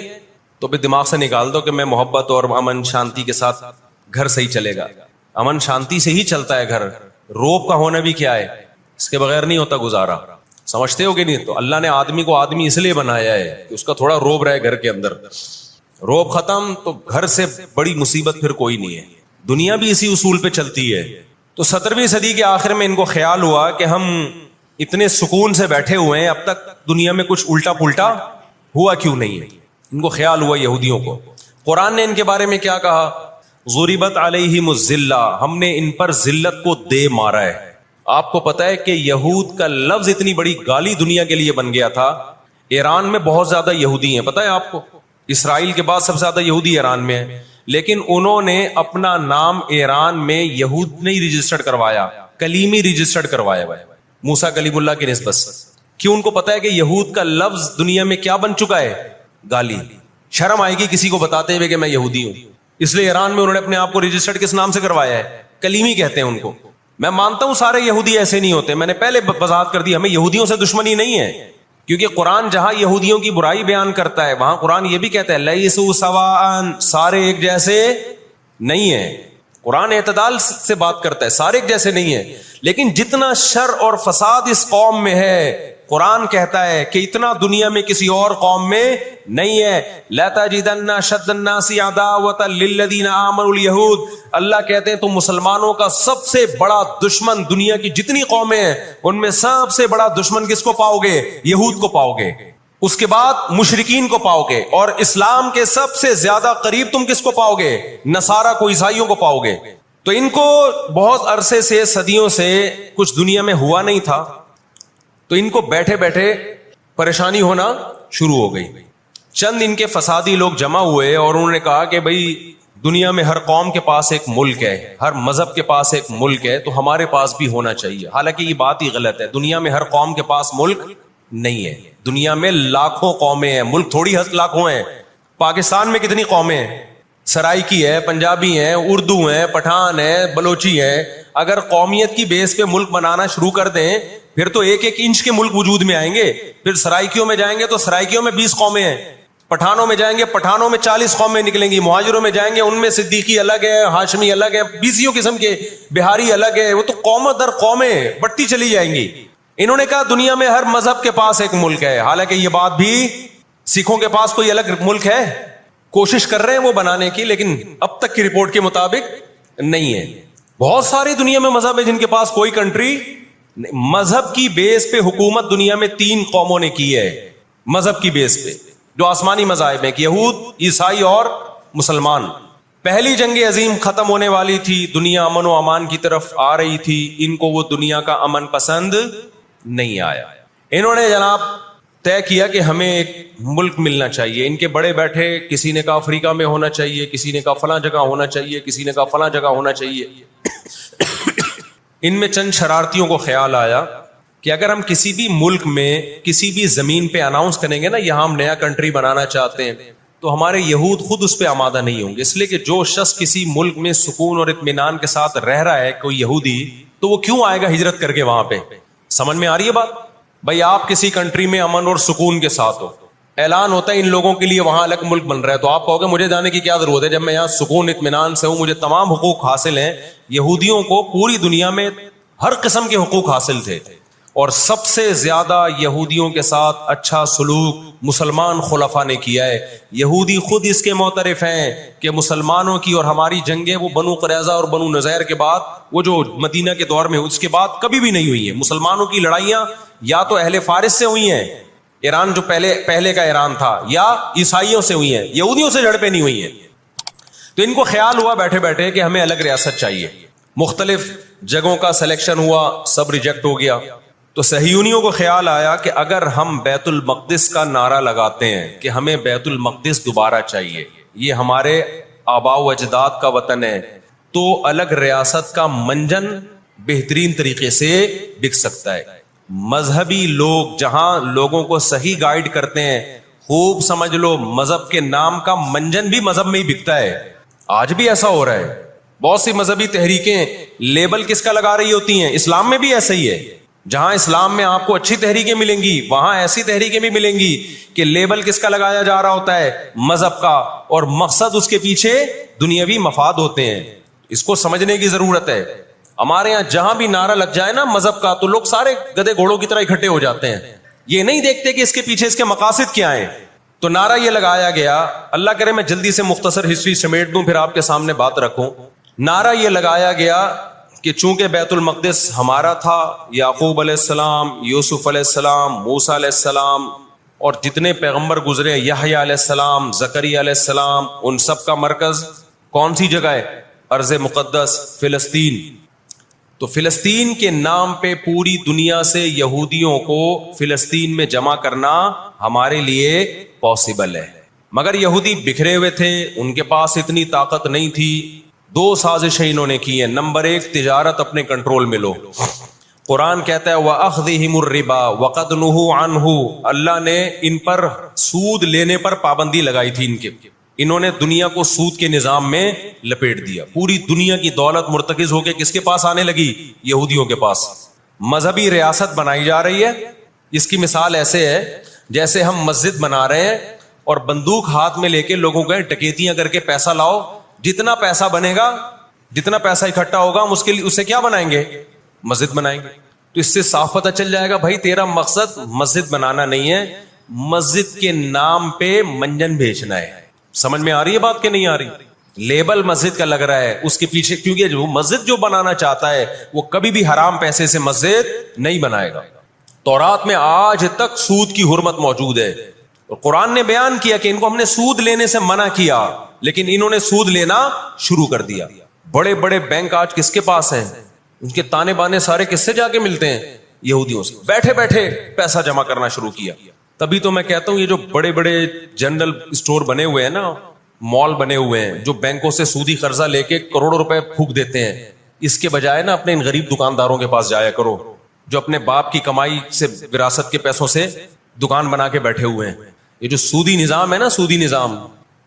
تو بھی دماغ سے نکال دو کہ میں محبت اور امن شانتی کے ساتھ گھر صحیح چلے گا. امن شانتی سے ہی چلتا ہے گھر. روب کا ہونا بھی کیا ہے؟ اس کے بغیر نہیں ہوتا گزارا. سمجھتے ہو کہ نہیں؟ تو اللہ نے آدمی کو آدمی اس لیے بنایا ہے کہ اس کا تھوڑا روب رہے گھر کے اندر. روب ختم تو گھر سے بڑی مصیبت پھر کوئی نہیں ہے. دنیا بھی اسی اصول پہ چلتی ہے. تو 17ویں صدی کے آخر میں ان کو خیال ہوا کہ ہم اتنے سکون سے بیٹھے ہوئے ہیں، اب تک دنیا میں کچھ الٹا پلٹا ہوا کیوں نہیں ہے. ان کو خیال ہوا یہودیوں کو. قرآن نے ان کے بارے میں کیا کہا؟ ضربت علیہم الذلہ، ہم نے ان پر ذلت کو دے مارا ہے. آپ کو پتا ہے کہ یہود کا لفظ اتنی بڑی گالی دنیا کے لیے بن گیا تھا. ایران میں بہت زیادہ یہودی ہیں، پتا ہے آپ کو؟ اسرائیل کے بعد سب سے زیادہ یہودی ایران میں ہیں، لیکن انہوں نے اپنا نام ایران میں یہود نہیں رجسٹرڈ کروایا، کلیمی رجسٹرڈ کروایا ہوا ہے، موسیٰ کلیم اللہ کی نسبت سے. کیوں؟ ان کو پتا ہے کہ یہود کا لفظ دنیا میں کیا بن چکا ہے؟ گالی. شرم آئے گی کسی کو بتاتے ہوئے کہ میں یہودی ہوں، اس لیے ایران میں انہوں نے اپنے آپ کو رجسٹرڈ کس نام سے کروایا ہے؟ کلیمی کہتے ہیں ان کو. میں مانتا ہوں سارے یہودی ایسے نہیں ہوتے، میں نے پہلے وضاحت کر دی، ہمیں یہودیوں سے دشمنی نہیں ہے، کیونکہ قرآن جہاں یہودیوں کی برائی بیان کرتا ہے وہاں قرآن یہ بھی کہتا ہے لیسوا سواء، سارے ایک جیسے نہیں ہیں. قرآن اعتدال سے بات کرتا ہے، سارے ایک جیسے نہیں ہیں. لیکن جتنا شر اور فساد اس قوم میں ہے قرآن کہتا ہے کہ اتنا دنیا میں کسی اور قوم میں نہیں ہے. لَتَجِدَنَّ أَشَدَّ النَّاسِ عَدَاوَةً لِلَّذِينَ آمَنُوا الْيَهُودَ. اللہ کہتے ہیں تم مسلمانوں کا سب سے بڑا دشمن دنیا کی جتنی قومیں ہیں ان میں سب سے بڑا دشمن کس کو پاؤ گے؟ یہود کو پاؤ گے. اس کے بعد مشرکین کو پاؤ گے, اور اسلام کے سب سے زیادہ قریب تم کس کو پاؤ گے؟ نصارہ کو, عیسائیوں کو پاؤ گے. تو ان کو بہت عرصے سے, صدیوں سے کچھ دنیا میں ہوا نہیں تھا, تو ان کو بیٹھے بیٹھے پریشانی ہونا شروع ہو گئی. چند ان کے فسادی لوگ جمع ہوئے اور انہوں نے کہا کہ بھئی دنیا میں ہر قوم کے پاس ایک ملک ہے, ہر مذہب کے پاس ایک ملک ہے, تو ہمارے پاس بھی ہونا چاہیے. حالانکہ یہ بات ہی غلط ہے. دنیا میں ہر قوم کے پاس ملک نہیں ہے. دنیا میں لاکھوں قومیں ہیں, ملک تھوڑی لاکھوں ہیں. پاکستان میں کتنی قومیں ہیں؟ سرائکی ہے, پنجابی ہیں, اردو ہیں, پٹھان ہیں, بلوچی ہیں. اگر قومیت کی بیس پہ ملک بنانا شروع کر دیں پھر تو ایک ایک انچ کے ملک وجود میں آئیں گے. پھر سرائکیوں میں جائیں گے تو سرائکیوں میں 20 قومیں ہیں, پٹھانوں میں جائیں گے پٹھانوں میں 40 قومیں نکلیں گی, مہاجروں میں جائیں گے ان میں صدیقی الگ ہے, ہاشمی الگ ہے, 20 قسم کے, بہاری الگ ہے. وہ تو قوم در قومیں بڑھتی چلی جائیں گی. انہوں نے کہا دنیا میں ہر مذہب کے پاس ایک ملک ہے. حالانکہ یہ بات بھی, سکھوں کے پاس کوئی الگ ملک ہے؟ کوشش کر رہے ہیں وہ بنانے کی, لیکن اب تک کی رپورٹ کے مطابق نہیں ہے. بہت سارے دنیا میں مذہب ہے جن کے پاس کوئی کنٹری. مذہب کی بیس پہ حکومت دنیا میں 3 قوموں نے کی ہے, مذہب کی بیس پہ, جو آسمانی مذاہب ہیں, یہود, عیسائی اور مسلمان. پہلی جنگ عظیم ختم ہونے والی تھی, دنیا امن و امان کی طرف آ رہی تھی. ان کو وہ دنیا کا امن پسند نہیں آیا. انہوں نے جناب طے کیا کہ ہمیں ایک ملک ملنا چاہیے. ان کے بڑے بیٹھے, کسی نے کہا افریقہ میں ہونا چاہیے, کسی نے کہا فلاں جگہ ہونا چاہیے, کسی نے کہا فلاں جگہ ہونا چاہیے. ان میں چند شرارتیوں کو خیال آیا کہ اگر ہم کسی بھی ملک میں کسی بھی زمین پہ اناؤنس کریں گے نا یہاں ہم نیا کنٹری بنانا چاہتے ہیں, تو ہمارے یہود خود اس پہ آمادہ نہیں ہوں گے. اس لیے کہ جو شخص کسی ملک میں سکون اور اطمینان کے ساتھ رہ رہا ہے, کوئی یہودی, تو وہ کیوں آئے گا ہجرت کر کے وہاں پہ؟ سمجھ میں آ رہی ہے بات؟ بھائی آپ کسی کنٹری میں امن اور سکون کے ساتھ ہو, اعلان ہوتا ہے ان لوگوں کے لیے وہاں الگ ملک بن رہا ہے, تو آپ کہو گے مجھے جانے کی کیا ضرورت ہے جب میں یہاں سکون اطمینان سے ہوں, مجھے تمام حقوق حاصل ہیں. یہودیوں کو پوری دنیا میں ہر قسم کے حقوق حاصل تھے, اور سب سے زیادہ یہودیوں کے ساتھ اچھا سلوک مسلمان خلفاء نے کیا ہے. یہودی خود اس کے معترف ہیں کہ مسلمانوں کی اور ہماری جنگیں وہ بنو قریظہ اور بنو نذیر کے بعد, وہ جو مدینہ کے دور میں اس کے بعد کبھی بھی نہیں ہوئی ہیں. مسلمانوں کی لڑائیاں یا تو اہل فارس سے ہوئی ہیں, ایران جو پہلے کا ایران تھا, یا عیسائیوں سے ہوئی ہیں, یہودیوں سے جھڑپیں نہیں ہوئی ہیں. تو ان کو خیال ہوا بیٹھے بیٹھے کہ ہمیں الگ ریاست چاہیے. مختلف جگہوں کا سلیکشن ہوا, سب ریجیکٹ ہو گیا. تو صہیونیوں کو خیال آیا کہ اگر ہم بیت المقدس کا نعرہ لگاتے ہیں کہ ہمیں بیت المقدس دوبارہ چاہیے, یہ ہمارے آباء و اجداد کا وطن ہے, تو الگ ریاست کا منجن بہترین طریقے سے بک سکتا ہے. مذہبی لوگ جہاں لوگوں کو صحیح گائیڈ کرتے ہیں, خوب سمجھ لو مذہب کے نام کا منجن بھی مذہب میں ہی بکتا ہے. آج بھی ایسا ہو رہا ہے. بہت سی مذہبی تحریکیں لیبل کس کا لگا رہی ہوتی ہیں؟ اسلام میں بھی ایسا ہی ہے. جہاں اسلام میں آپ کو اچھی تحریکیں ملیں گی, وہاں ایسی تحریکیں بھی ملیں گی کہ لیبل کس کا لگایا جا رہا ہوتا ہے؟ مذہب کا, اور مقصد اس کے پیچھے دنیاوی مفاد ہوتے ہیں. اس کو سمجھنے کی ضرورت ہے. ہمارے یہاں جہاں بھی نعرہ لگ جائے نا مذہب کا, تو لوگ سارے گدھے گھوڑوں کی طرح اکٹھے ہو جاتے ہیں. یہ نہیں دیکھتے کہ اس کے پیچھے اس کے مقاصد کیا ہیں. تو نعرہ یہ لگایا گیا, اللہ کرے میں جلدی سے مختصر ہسٹری سمیٹ دوں پھر آپ کے سامنے بات رکھوں. نعرہ یہ لگایا گیا کہ چونکہ بیت المقدس ہمارا تھا, یعقوب علیہ السلام, یوسف علیہ السلام, موسیٰ علیہ السلام اور جتنے پیغمبر گزرے, یحییٰ علیہ السلام, زکریا علیہ السلام, ان سب کا مرکز کون سی جگہ ہے؟ ارض مقدس فلسطین. تو فلسطین کے نام پہ پوری دنیا سے یہودیوں کو فلسطین میں جمع کرنا ہمارے لیے پاسبل ہے. مگر یہودی بکھرے ہوئے تھے, ان کے پاس اتنی طاقت نہیں تھی. 2 سازشیں انہوں نے کی ہیں. نمبر 1, تجارت اپنے کنٹرول میں لو. قرآن کہتا ہے وَأَخْذِهِمُ الرِّبَا وَقَدْ نُهُوا عَنْهُ, اللہ نے ان پر سود لینے پر پابندی لگائی تھی. انہوں نے دنیا کو سود کے نظام میں لپیٹ دیا. پوری دنیا کی دولت مرتکز ہو کے کس کے پاس آنے لگی؟ یہودیوں کے پاس. مذہبی ریاست بنائی جا رہی ہے. اس کی مثال ایسے ہے جیسے ہم مسجد بنا رہے ہیں اور بندوق ہاتھ میں لے کے لوگوں کو ڈکیتیاں کر کے پیسہ لاؤ, جتنا پیسہ بنے گا, جتنا پیسہ اکٹھا ہوگا ہم اس سے کیا بنائیں گے؟ مسجد بنائیں گے. تو اس سے صاف پتہ چل جائے گا بھائی تیرا مقصد مسجد بنانا نہیں ہے, مسجد کے نام پہ منجن بیچنا ہے. سمجھ میں آ رہی ہے بات کہ نہیں آ رہی؟ لیبل مسجد کا لگ رہا ہے, اس کے پیچھے, کیونکہ جو مسجد جو بنانا چاہتا ہے وہ کبھی بھی حرام پیسے سے مسجد نہیں بنائے گا. تورات میں آج تک سود کی حرمت موجود ہے, اور قرآن نے بیان کیا کہ ان کو ہم نے سود لینے سے منع کیا, لیکن انہوں نے سود لینا شروع کر دیا. بڑے بڑے بینک آج کس کے پاس ہیں؟ ان کے تانے بانے سارے کس سے جا کے ملتے ہیں؟ یہودیوں سے. بیٹھے بیٹھے پیسہ جمع کرنا شروع کیا. تبھی تو میں کہتا ہوں یہ جو بڑے بڑے جنرل اسٹور بنے ہوئے ہیں نا, مال بنے ہوئے ہیں, جو بینکوں سے سودی قرضہ لے کے کروڑوں روپے پھونک دیتے ہیں, اس کے بجائے نا اپنے ان غریب دکانداروں کے پاس جایا کرو جو اپنے باپ کی کمائی سے, وراثت کے پیسوں سے دکان بنا کے بیٹھے ہوئے ہیں. یہ جو سودی نظام ہے نا, سودی نظام,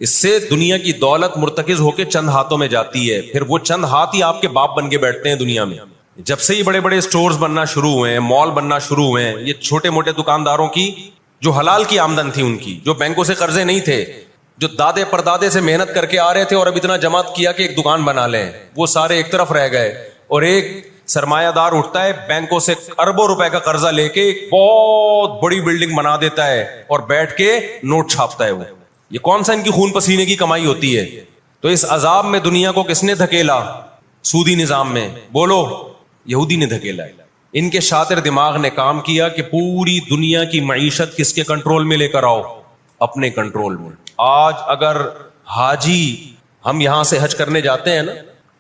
اس سے دنیا کی دولت مرتکز ہو کے چند ہاتھوں میں جاتی ہے, پھر وہ چند ہاتھ ہی آپ کے باپ بن کے بیٹھتے ہیں دنیا میں. جب سے یہ بڑے بڑے اسٹورز بننا شروع ہوئے ہیں, مال بننا شروع ہوئے ہیں, یہ چھوٹے موٹے دکانداروں کی جو حلال کی آمدن تھی, ان کی جو بینکوں سے قرضے نہیں تھے, جو دادے پردادے سے محنت کر کے آ رہے تھے اور اب اتنا جمع کیا کہ ایک دکان بنا لیں, وہ سارے ایک طرف رہ گئے. اور ایک سرمایہ دار اٹھتا ہے بینکوں سے اربوں روپے کا قرضہ لے کے ایک بہت بڑی بلڈنگ بنا دیتا ہے اور بیٹھ کے نوٹ چھاپتا ہے. وہ یہ کون سا ان کی خون پسینے کی کمائی ہوتی ہے؟ تو اس عذاب میں دنیا کو کس نے دھکیلا؟ سودی نظام میں. بولو, یہودی نے دھکیلا. ان کے شاطر دماغ نے کام کیا کہ پوری دنیا کی معیشت کس کے کنٹرول میں لے کر آؤ؟ اپنے کنٹرول میں. آج اگر حاجی, ہم یہاں سے حج کرنے جاتے ہیں نا,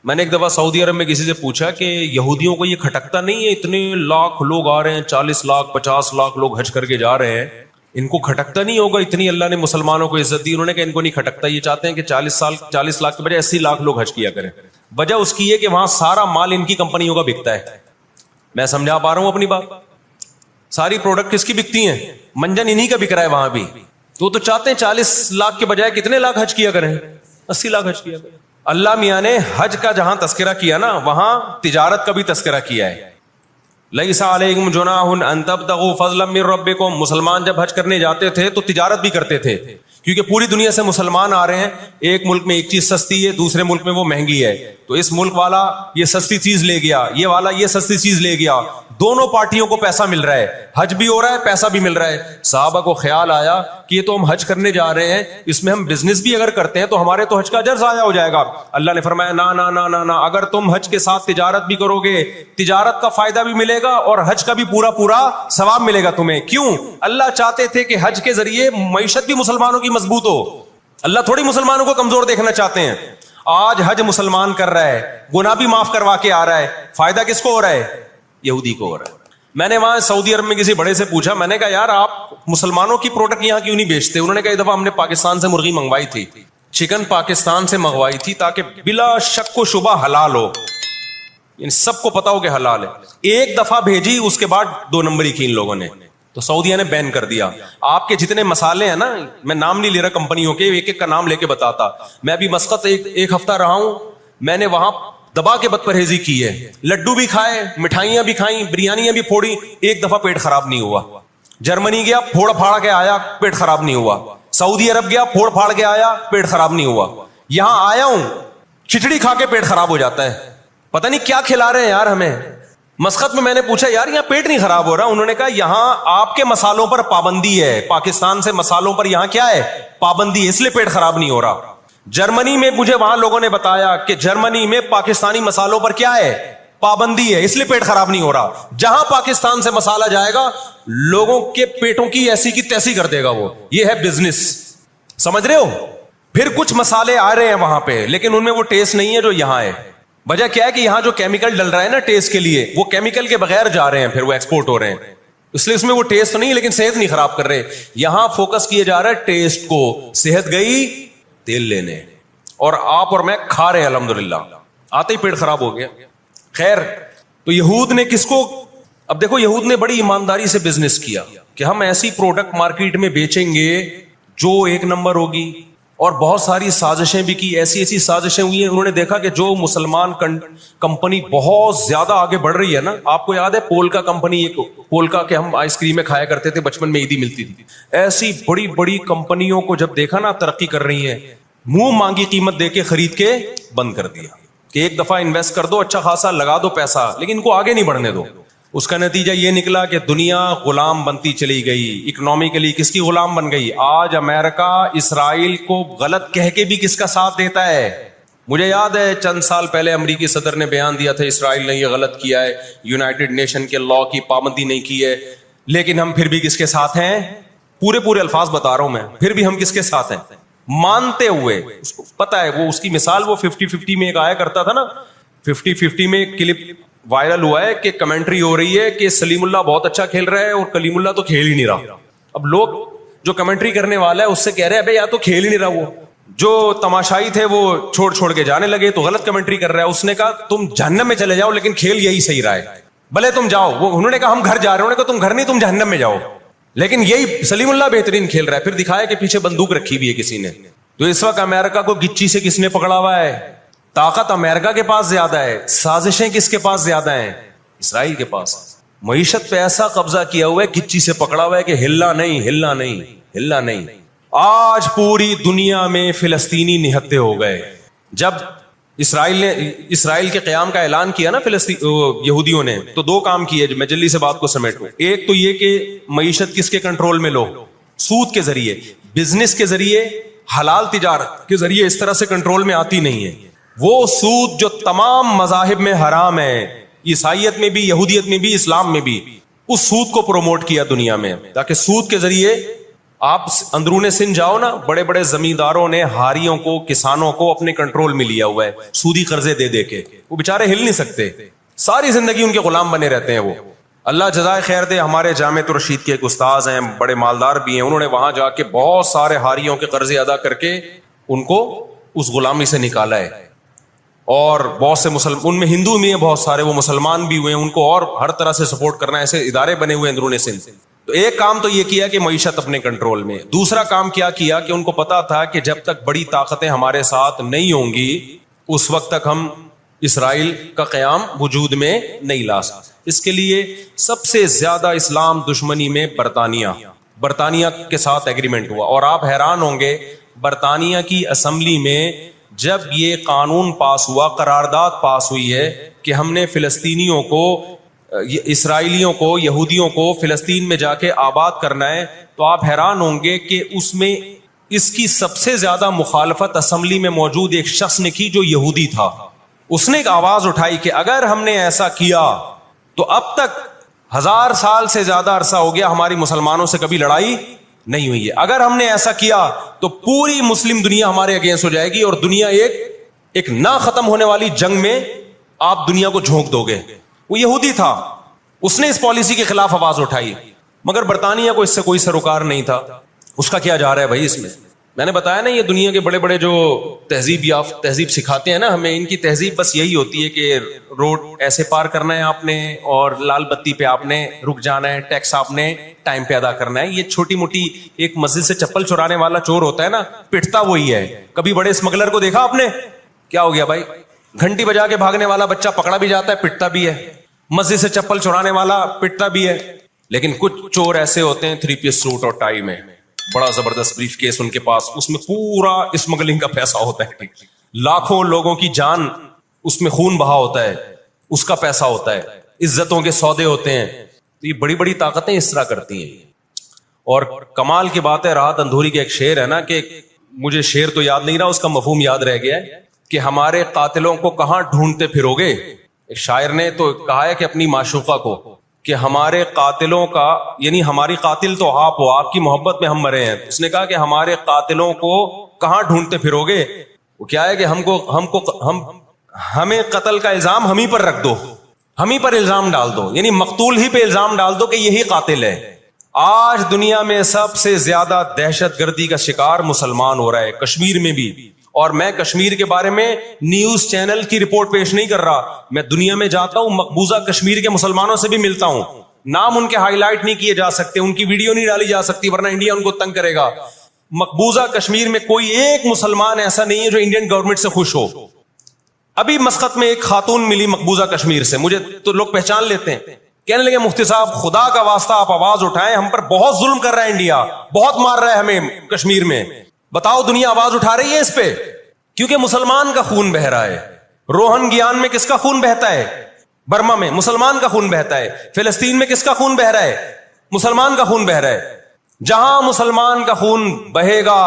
میں نے ایک دفعہ سعودی عرب میں کسی سے پوچھا کہ یہودیوں کو یہ کھٹکتا نہیں ہے, اتنے لاکھ لوگ آ رہے ہیں, 40 لاکھ 50 لاکھ لوگ حج کر کے جا رہے ہیں, ان کو کھٹکتا نہیں ہوگا اتنی اللہ نے مسلمانوں کو عزت دی؟ انہوں نے کہا ان کو نہیں کھٹکتا, یہ چاہتے ہیں کہ 40 لاکھ کے بجائے 80 لاکھ لوگ حج کیا کریں. وجہ اس کی ہے کہ وہاں سارا مال ان کی کمپنیوں کا بکتا ہے. میں سمجھا پا رہا ہوں اپنی بات؟ ساری پروڈکٹ کس کی بکتی ہیں؟ منجن انہی کا بک رہا ہے وہاں بھی. تو چاہتے ہیں 40 لاکھ کے بجائے کتنے لاکھ حج کیا کریں؟ 80 لاکھ حج کیا کریں. اللہ میاں نے حج کا جہاں تذکرہ کیا نا, وہاں تجارت کا بھی تذکرہ کیا ہے. لیس علیکم جناح ان تبتغوا فضلا من ربکم. مسلمان جب حج کرنے جاتے تھے تو تجارت بھی کرتے تھے, کیونکہ پوری دنیا سے مسلمان آ رہے ہیں. ایک ملک میں ایک چیز سستی ہے, دوسرے ملک میں وہ مہنگی ہے, تو اس ملک والا یہ سستی چیز لے گیا, یہ والا یہ سستی چیز لے گیا, دونوں پارٹیوں کو پیسہ مل رہا ہے, حج بھی ہو رہا ہے, پیسہ بھی مل رہا ہے. صحابہ کو خیال آیا کہ یہ تو ہم حج کرنے جا رہے ہیں, اس میں ہم بزنس بھی اگر کرتے ہیں تو ہمارے تو حج کا اجر ضائع ہو جائے گا. اللہ نے فرمایا نا نا نا نا نا, اگر تم حج کے ساتھ تجارت بھی کرو گے, تجارت کا فائدہ بھی ملے گا اور حج کا بھی پورا پورا ثواب ملے گا تمہیں. کیوں؟ اللہ چاہتے تھے کہ حج کے ذریعے معیشت بھی مسلمانوں کی مضبوط ہو. اللہ تھوڑی مسلمانوں کو کمزور دیکھنا چاہتے ہیں. آج حج مسلمان کر رہا ہے, گناہ بھی معاف کروا کے آ رہا ہے, فائدہ کس کو ہو رہا ہے؟ یہودی کو ہو رہا ہے. میں نے وہاں سعودی عرب میں کسی بڑے سے پوچھا, میں نے کہا یار آپ مسلمانوں کی پروڈکٹ یہاں کیوں نہیں بیچتے؟ انہوں نے کہا ایک دفعہ ہم نے پاکستان سے مرغی منگوائی تھی, چکن پاکستان سے منگوائی تھی تاکہ بلا شک و شبہ حلال ہو, یعنی سب کو پتا ہو کہ حلال ہے. ایک دفعہ بھیجی, اس کے بعد 2 نمبری کی ان لوگوں نے, تو سعودیہ نے بین کر دیا. آپ کے جتنے مسالے ہیں نا, میں نام نہیں لے رہا کمپنیوں کے, ایک ایک کا نام لے کے بتاتا. میں ابھی مسقط ایک ہفتہ رہا ہوں, میں نے وہاں دبا کے بد پرہیزی کی ہے. لڈو بھی کھائے, مٹھائیاں بھی کھائیں, بریانیاں بھی پھوڑی, ایک دفعہ پیٹ خراب نہیں ہوا. جرمنی گیا, پھوڑ پھاڑ کے آیا, پیٹ خراب نہیں ہوا. سعودی عرب گیا, پھوڑ پھاڑ کے آیا, پیٹ خراب نہیں ہوا. یہاں آیا ہوں, کھچڑی کھا کے پیٹ خراب ہو جاتا ہے. پتہ نہیں کیا کھلا رہے ہیں یار ہمیں. مسقط میں نے پوچھا یار یہاں پیٹ نہیں خراب ہو رہا؟ انہوں نے کہا یہاں آپ کے مسالوں پر پابندی ہے, پاکستان سے مسالوں پر یہاں کیا ہے؟ پابندی ہے, اس لیے پیٹ خراب نہیں ہو رہا. جرمنی میں مجھے وہاں لوگوں نے بتایا کہ جرمنی میں پاکستانی مسالوں پر کیا ہے؟ پابندی ہے, اس لیے پیٹ خراب نہیں ہو رہا. جہاں پاکستان سے مسالہ جائے گا لوگوں کے پیٹوں کی ایسی کی تیسی کر دے گا وہ. یہ ہے بزنس, سمجھ رہے ہو؟ پھر کچھ مسالے آ رہے ہیں وہاں پہ, لیکن ان میں وہ ٹیسٹ نہیں ہے جو یہاں ہے. وجہ کیا ہے کہ یہاں جو کیمیکل ڈل رہا ہے نا ٹیسٹ کے لیے, وہ کیمیکل کے بغیر جا رہے ہیں, پھر وہ ایکسپورٹ ہو رہے ہیں, اس لیے اس میں وہ ٹیسٹ نہیں, لیکن صحت نہیں خراب کر رہے. یہاں فوکس کیے جا رہا ہے ٹیسٹ کو, صحت گئی تیل لینے, اور آپ اور میں کھا رہے ہیں الحمدللہ, آتے ہی پیٹ خراب ہو گیا. خیر, تو یہود نے کس کو, اب دیکھو یہود نے بڑی ایمانداری سے بزنس کیا کہ ہم ایسی پروڈکٹ مارکیٹ میں بیچیں گے جو ایک نمبر ہوگی, اور بہت ساری سازشیں بھی کی, ایسی سازشیں ہوئی ہیں. انہوں نے دیکھا کہ جو مسلمان کمپنی بہت زیادہ آگے بڑھ رہی ہے نا, آپ کو یاد ہے پولکا کمپنی, ایک پولکا کے ہم آئس کریم میں کھایا کرتے تھے بچپن میں, عیدی ملتی تھی. ایسی بڑی بڑی کمپنیوں کو جب دیکھا نا ترقی کر رہی ہیں, منہ مانگی قیمت دے کے خرید کے بند کر دیا کہ ایک دفعہ انویسٹ کر دو, اچھا خاصا لگا دو پیسہ, لیکن ان کو آگے نہیں بڑھنے دو. اس کا نتیجہ یہ نکلا کہ دنیا غلام بنتی چلی گئی. اکنامکلی کس کی غلام بن گئی؟ آج امریکہ اسرائیل کو غلط کہہ کے بھی کس کا ساتھ دیتا ہے؟ مجھے یاد ہے چند سال پہلے امریکی صدر نے بیان دیا تھا اسرائیل نے یہ غلط کیا ہے, یونائٹڈ نیشن کے لا کی پابندی نہیں کی ہے, لیکن ہم پھر بھی کس کے ساتھ ہیں؟ پورے الفاظ بتا رہا ہوں میں, پھر بھی ہم کس کے ساتھ ہیں؟ مانتے ہوئے. اس کو پتا ہے, وہ اس کی مثال وہ 50-50 میں ایک آیا کرتا تھا نا, 50-50 میں کلپ وائرل ہوا ہے کہ کمنٹری ہو رہی ہے کہ سلیم اللہ بہت اچھا کھیل رہا ہے اور کلیم اللہ تو کھیل ہی نہیں رہا. اب لوگ جو کمنٹری کرنے والا ہے اس سے کہہ رہے ہیں بھائی یا تو کھیل ہی نہیں رہا, وہ جو تماشائی تھے وہ چھوڑ کے جانے لگے تو غلط کمنٹری کر رہا ہے. اس نے کہا تم جہنم میں چلے جاؤ لیکن کھیل یہی صحیح رہا ہے, بھلے تم جاؤ. وہ انہوں نے کہا ہم گھر جا رہے ہیں, انہوں نے کہا تم گھر نہیں, تم جہنم میں جاؤ, لیکن یہی سلیم اللہ بہترین کھیل رہا ہے. پھر دکھایا کہ پیچھے بندوق رکھی ہوئی ہے کسی نے. تو اس وقت امریکہ کو گچی سے کس نے پکڑا ہوا ہے؟ طاقت امریکہ کے پاس زیادہ ہے, سازشیں کس کے پاس زیادہ ہیں؟ اسرائیل کے پاس. معیشت پہ ایسا قبضہ کیا ہوا ہے, گچی سے پکڑا ہوا ہے کہ ہلنا نہیں. آج پوری دنیا میں فلسطینی نہتے ہو گئے. جب اسرائیل کے قیام کا اعلان کیا نا یہودیوں نے, تو دو کام کیے, میں جلدی سے بات کو سمیٹوں. ایک تو یہ کہ معیشت کس کے کنٹرول میں لو؟ سود کے ذریعے, بزنس کے ذریعے, حلال تجارت کے ذریعے اس طرح سے کنٹرول میں آتی نہیں ہے. وہ سود جو تمام مذاہب میں حرام ہے, عیسائیت میں بھی, یہودیت میں بھی, اسلام میں بھی, اس سود کو پروموٹ کیا دنیا میں, تاکہ سود کے ذریعے آپ اندرون سندھ جاؤ نا, بڑے بڑے زمینداروں نے ہاریوں کو, کسانوں کو اپنے کنٹرول میں لیا ہوا ہے سودی قرضے دے کے. وہ بےچارے ہل نہیں سکتے, ساری زندگی ان کے غلام بنے رہتے ہیں. وہ اللہ جزائے خیر دے, ہمارے جامعہ الرشید کے ایک استاذ ہیں, بڑے مالدار بھی ہیں, انہوں نے وہاں جا کے بہت سارے ہاریوں کے قرضے ادا کر کے ان کو اس غلامی سے نکالا ہے. اور بہت سے ان میں ہندو بھی ہیں بہت سارے, وہ مسلمان بھی ہوئے ہیں, ان کو اور ہر طرح سے سپورٹ کرنا, ایسے ادارے بنے ہوئے اندرون سندھ. تو ایک کام تو یہ کیا کہ معیشت اپنے کنٹرول میں. دوسرا کام کیا کہ ان کو پتا تھا کہ جب تک بڑی طاقتیں ہمارے ساتھ نہیں ہوں گی اس وقت تک ہم اسرائیل کا قیام وجود میں نہیں لا سکتے. اس کے لیے سب سے زیادہ اسلام دشمنی میں برطانیہ کے ساتھ ایگریمنٹ ہوا. اور آپ حیران ہوں گے, برطانیہ کی اسمبلی میں جب یہ قانون پاس ہوا, قرارداد پاس ہوئی ہے کہ ہم نے فلسطینیوں کو, اسرائیلیوں کو, یہودیوں کو فلسطین میں جا کے آباد کرنا ہے, تو آپ حیران ہوں گے کہ اس میں اس کی سب سے زیادہ مخالفت اسمبلی میں موجود ایک شخص نے کی جو یہودی تھا. اس نے ایک آواز اٹھائی کہ اگر ہم نے ایسا کیا تو اب تک 1000 سال سے زیادہ عرصہ ہو گیا ہماری مسلمانوں سے کبھی لڑائی نہیں ہوئی ہے. اگر ہم نے ایسا کیا تو پوری مسلم دنیا ہمارے اگینسٹ ہو جائے گی اور دنیا ایک نہ ختم ہونے والی جنگ میں آپ دنیا کو جھونک دو گے. وہ یہودی تھا, اس نے اس پالیسی کے خلاف آواز اٹھائی, مگر برطانیہ کو اس سے کوئی سروکار نہیں تھا. اس کا کیا جا رہا ہے بھائی اس میں نے بتایا نا, یہ دنیا کے بڑے بڑے جو تہذیب سکھاتے ہیں نا ہمیں, ان کی تہذیب بس یہی ہوتی ہے کہ روڈ ایسے پار کرنا ہے آپ نے, اور لال بتی پہ آپ نے رک جانا ہے, ٹیکس آپ نے ٹائم پہ ادا کرنا ہے. یہ چھوٹی موٹی, ایک مسجد سے چپل چرانے والا چور ہوتا ہے نا, پٹتا وہی ہے. کبھی بڑے اسمگلر کو دیکھا آپ نے؟ کیا ہو گیا بھائی, گھنٹی بجا کے بھاگنے والا بچہ پکڑا بھی جاتا ہے, پٹتا بھی ہے. مسجد سے چپل چرانے والا پٹتا بھی ہے. لیکن کچھ چور ایسے ہوتے ہیں 3 پیس سوٹ اور ٹائی میں, بڑا زبردست بریف کیس ان کے پاس, اس میں پورا اسمگلنگ کا پیسہ ہوتا ہے, لاکھوں لوگوں کی جان اس میں خون بہا ہوتا ہے, اس کا پیسہ ہوتا ہے, عزتوں کے سودے ہوتے ہیں. تو یہ بڑی بڑی طاقتیں اس طرح کرتی ہیں. اور کمال کی بات ہے, راحت اندھوری کا ایک شعر ہے نا, کہ مجھے شعر تو یاد نہیں رہا, اس کا مفہوم یاد رہ گیا ہے, کہ ہمارے قاتلوں کو کہاں ڈھونڈتے پھرو گے. ایک شاعر نے تو کہا ہے کہ اپنی معشوقہ کو, کہ ہمارے قاتلوں کا, یعنی ہماری قاتل تو آپ ہو, آپ کی محبت میں ہم مرے ہیں. اس نے کہا کہ ہمارے قاتلوں کو کہاں ڈھونڈتے پھرو گے. وہ کیا ہے کہ ہمیں قتل کا الزام ہم ہی پر رکھ دو, ہم ہی پر الزام ڈال دو, یعنی مقتول ہی پہ الزام ڈال دو کہ یہی قاتل ہے. آج دنیا میں سب سے زیادہ دہشت گردی کا شکار مسلمان ہو رہا ہے, کشمیر میں بھی. اور میں کشمیر کے بارے میں نیوز چینل کی رپورٹ پیش نہیں کر رہا, میں دنیا میں جاتا ہوں, مقبوضہ کشمیر کے مسلمانوں سے بھی ملتا ہوں. نام ان کے ہائی لائٹ نہیں کیے جا سکتے, ان کی ویڈیو نہیں ڈالی جا سکتی ورنہ انڈیا ان کو تنگ کرے گا. مقبوضہ کشمیر میں کوئی ایک مسلمان ایسا نہیں ہے جو انڈین گورنمنٹ سے خوش ہو. ابھی مسقط میں ایک خاتون ملی مقبوضہ کشمیر سے, مجھے تو لوگ پہچان لیتے ہیں, کہنے لگے مفتی صاحب خدا کا واسطہ آپ آواز اٹھائیں, ہم پر بہت ظلم کر رہا ہے انڈیا, بہت مار رہا ہے ہمیں کشمیر میں, بتاؤ دنیا آواز اٹھا رہی ہے اس پہ, کیونکہ مسلمان کا خون بہ رہا ہے. روہن گیان میں کس کا خون بہتا ہے؟ برما میں مسلمان کا خون بہتا ہے. فلسطین میں کس کا خون بہ رہا ہے؟ مسلمان کا خون بہ رہا ہے. جہاں مسلمان کا خون بہے گا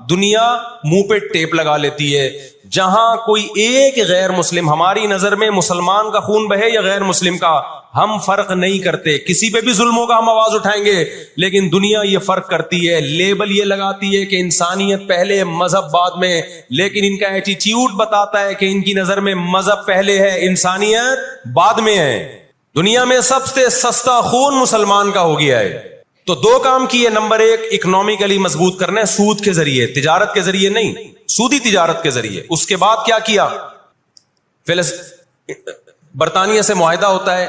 دنیا منہ پہ ٹیپ لگا لیتی ہے. جہاں کوئی ایک غیر مسلم، ہماری نظر میں مسلمان کا خون بہے یا غیر مسلم کا، ہم فرق نہیں کرتے. کسی پہ بھی ظلم ہوگا ہم آواز اٹھائیں گے، لیکن دنیا یہ فرق کرتی ہے، لیبل یہ لگاتی ہے کہ انسانیت پہلے مذہب بعد میں. لیکن ان کا ایٹیٹیوڈ بتاتا ہے کہ ان کی نظر میں مذہب پہلے ہے، انسانیت بعد میں ہے. دنیا میں سب سے سستا خون مسلمان کا ہو گیا ہے. تو دو کام کیے. نمبر ایک، اکنامکلی مضبوط کرنا ہے سود کے ذریعے، تجارت کے ذریعے نہیں، سودی تجارت کے ذریعے. اس کے بعد کیا کیا؟ برطانیہ سے معاہدہ ہوتا ہے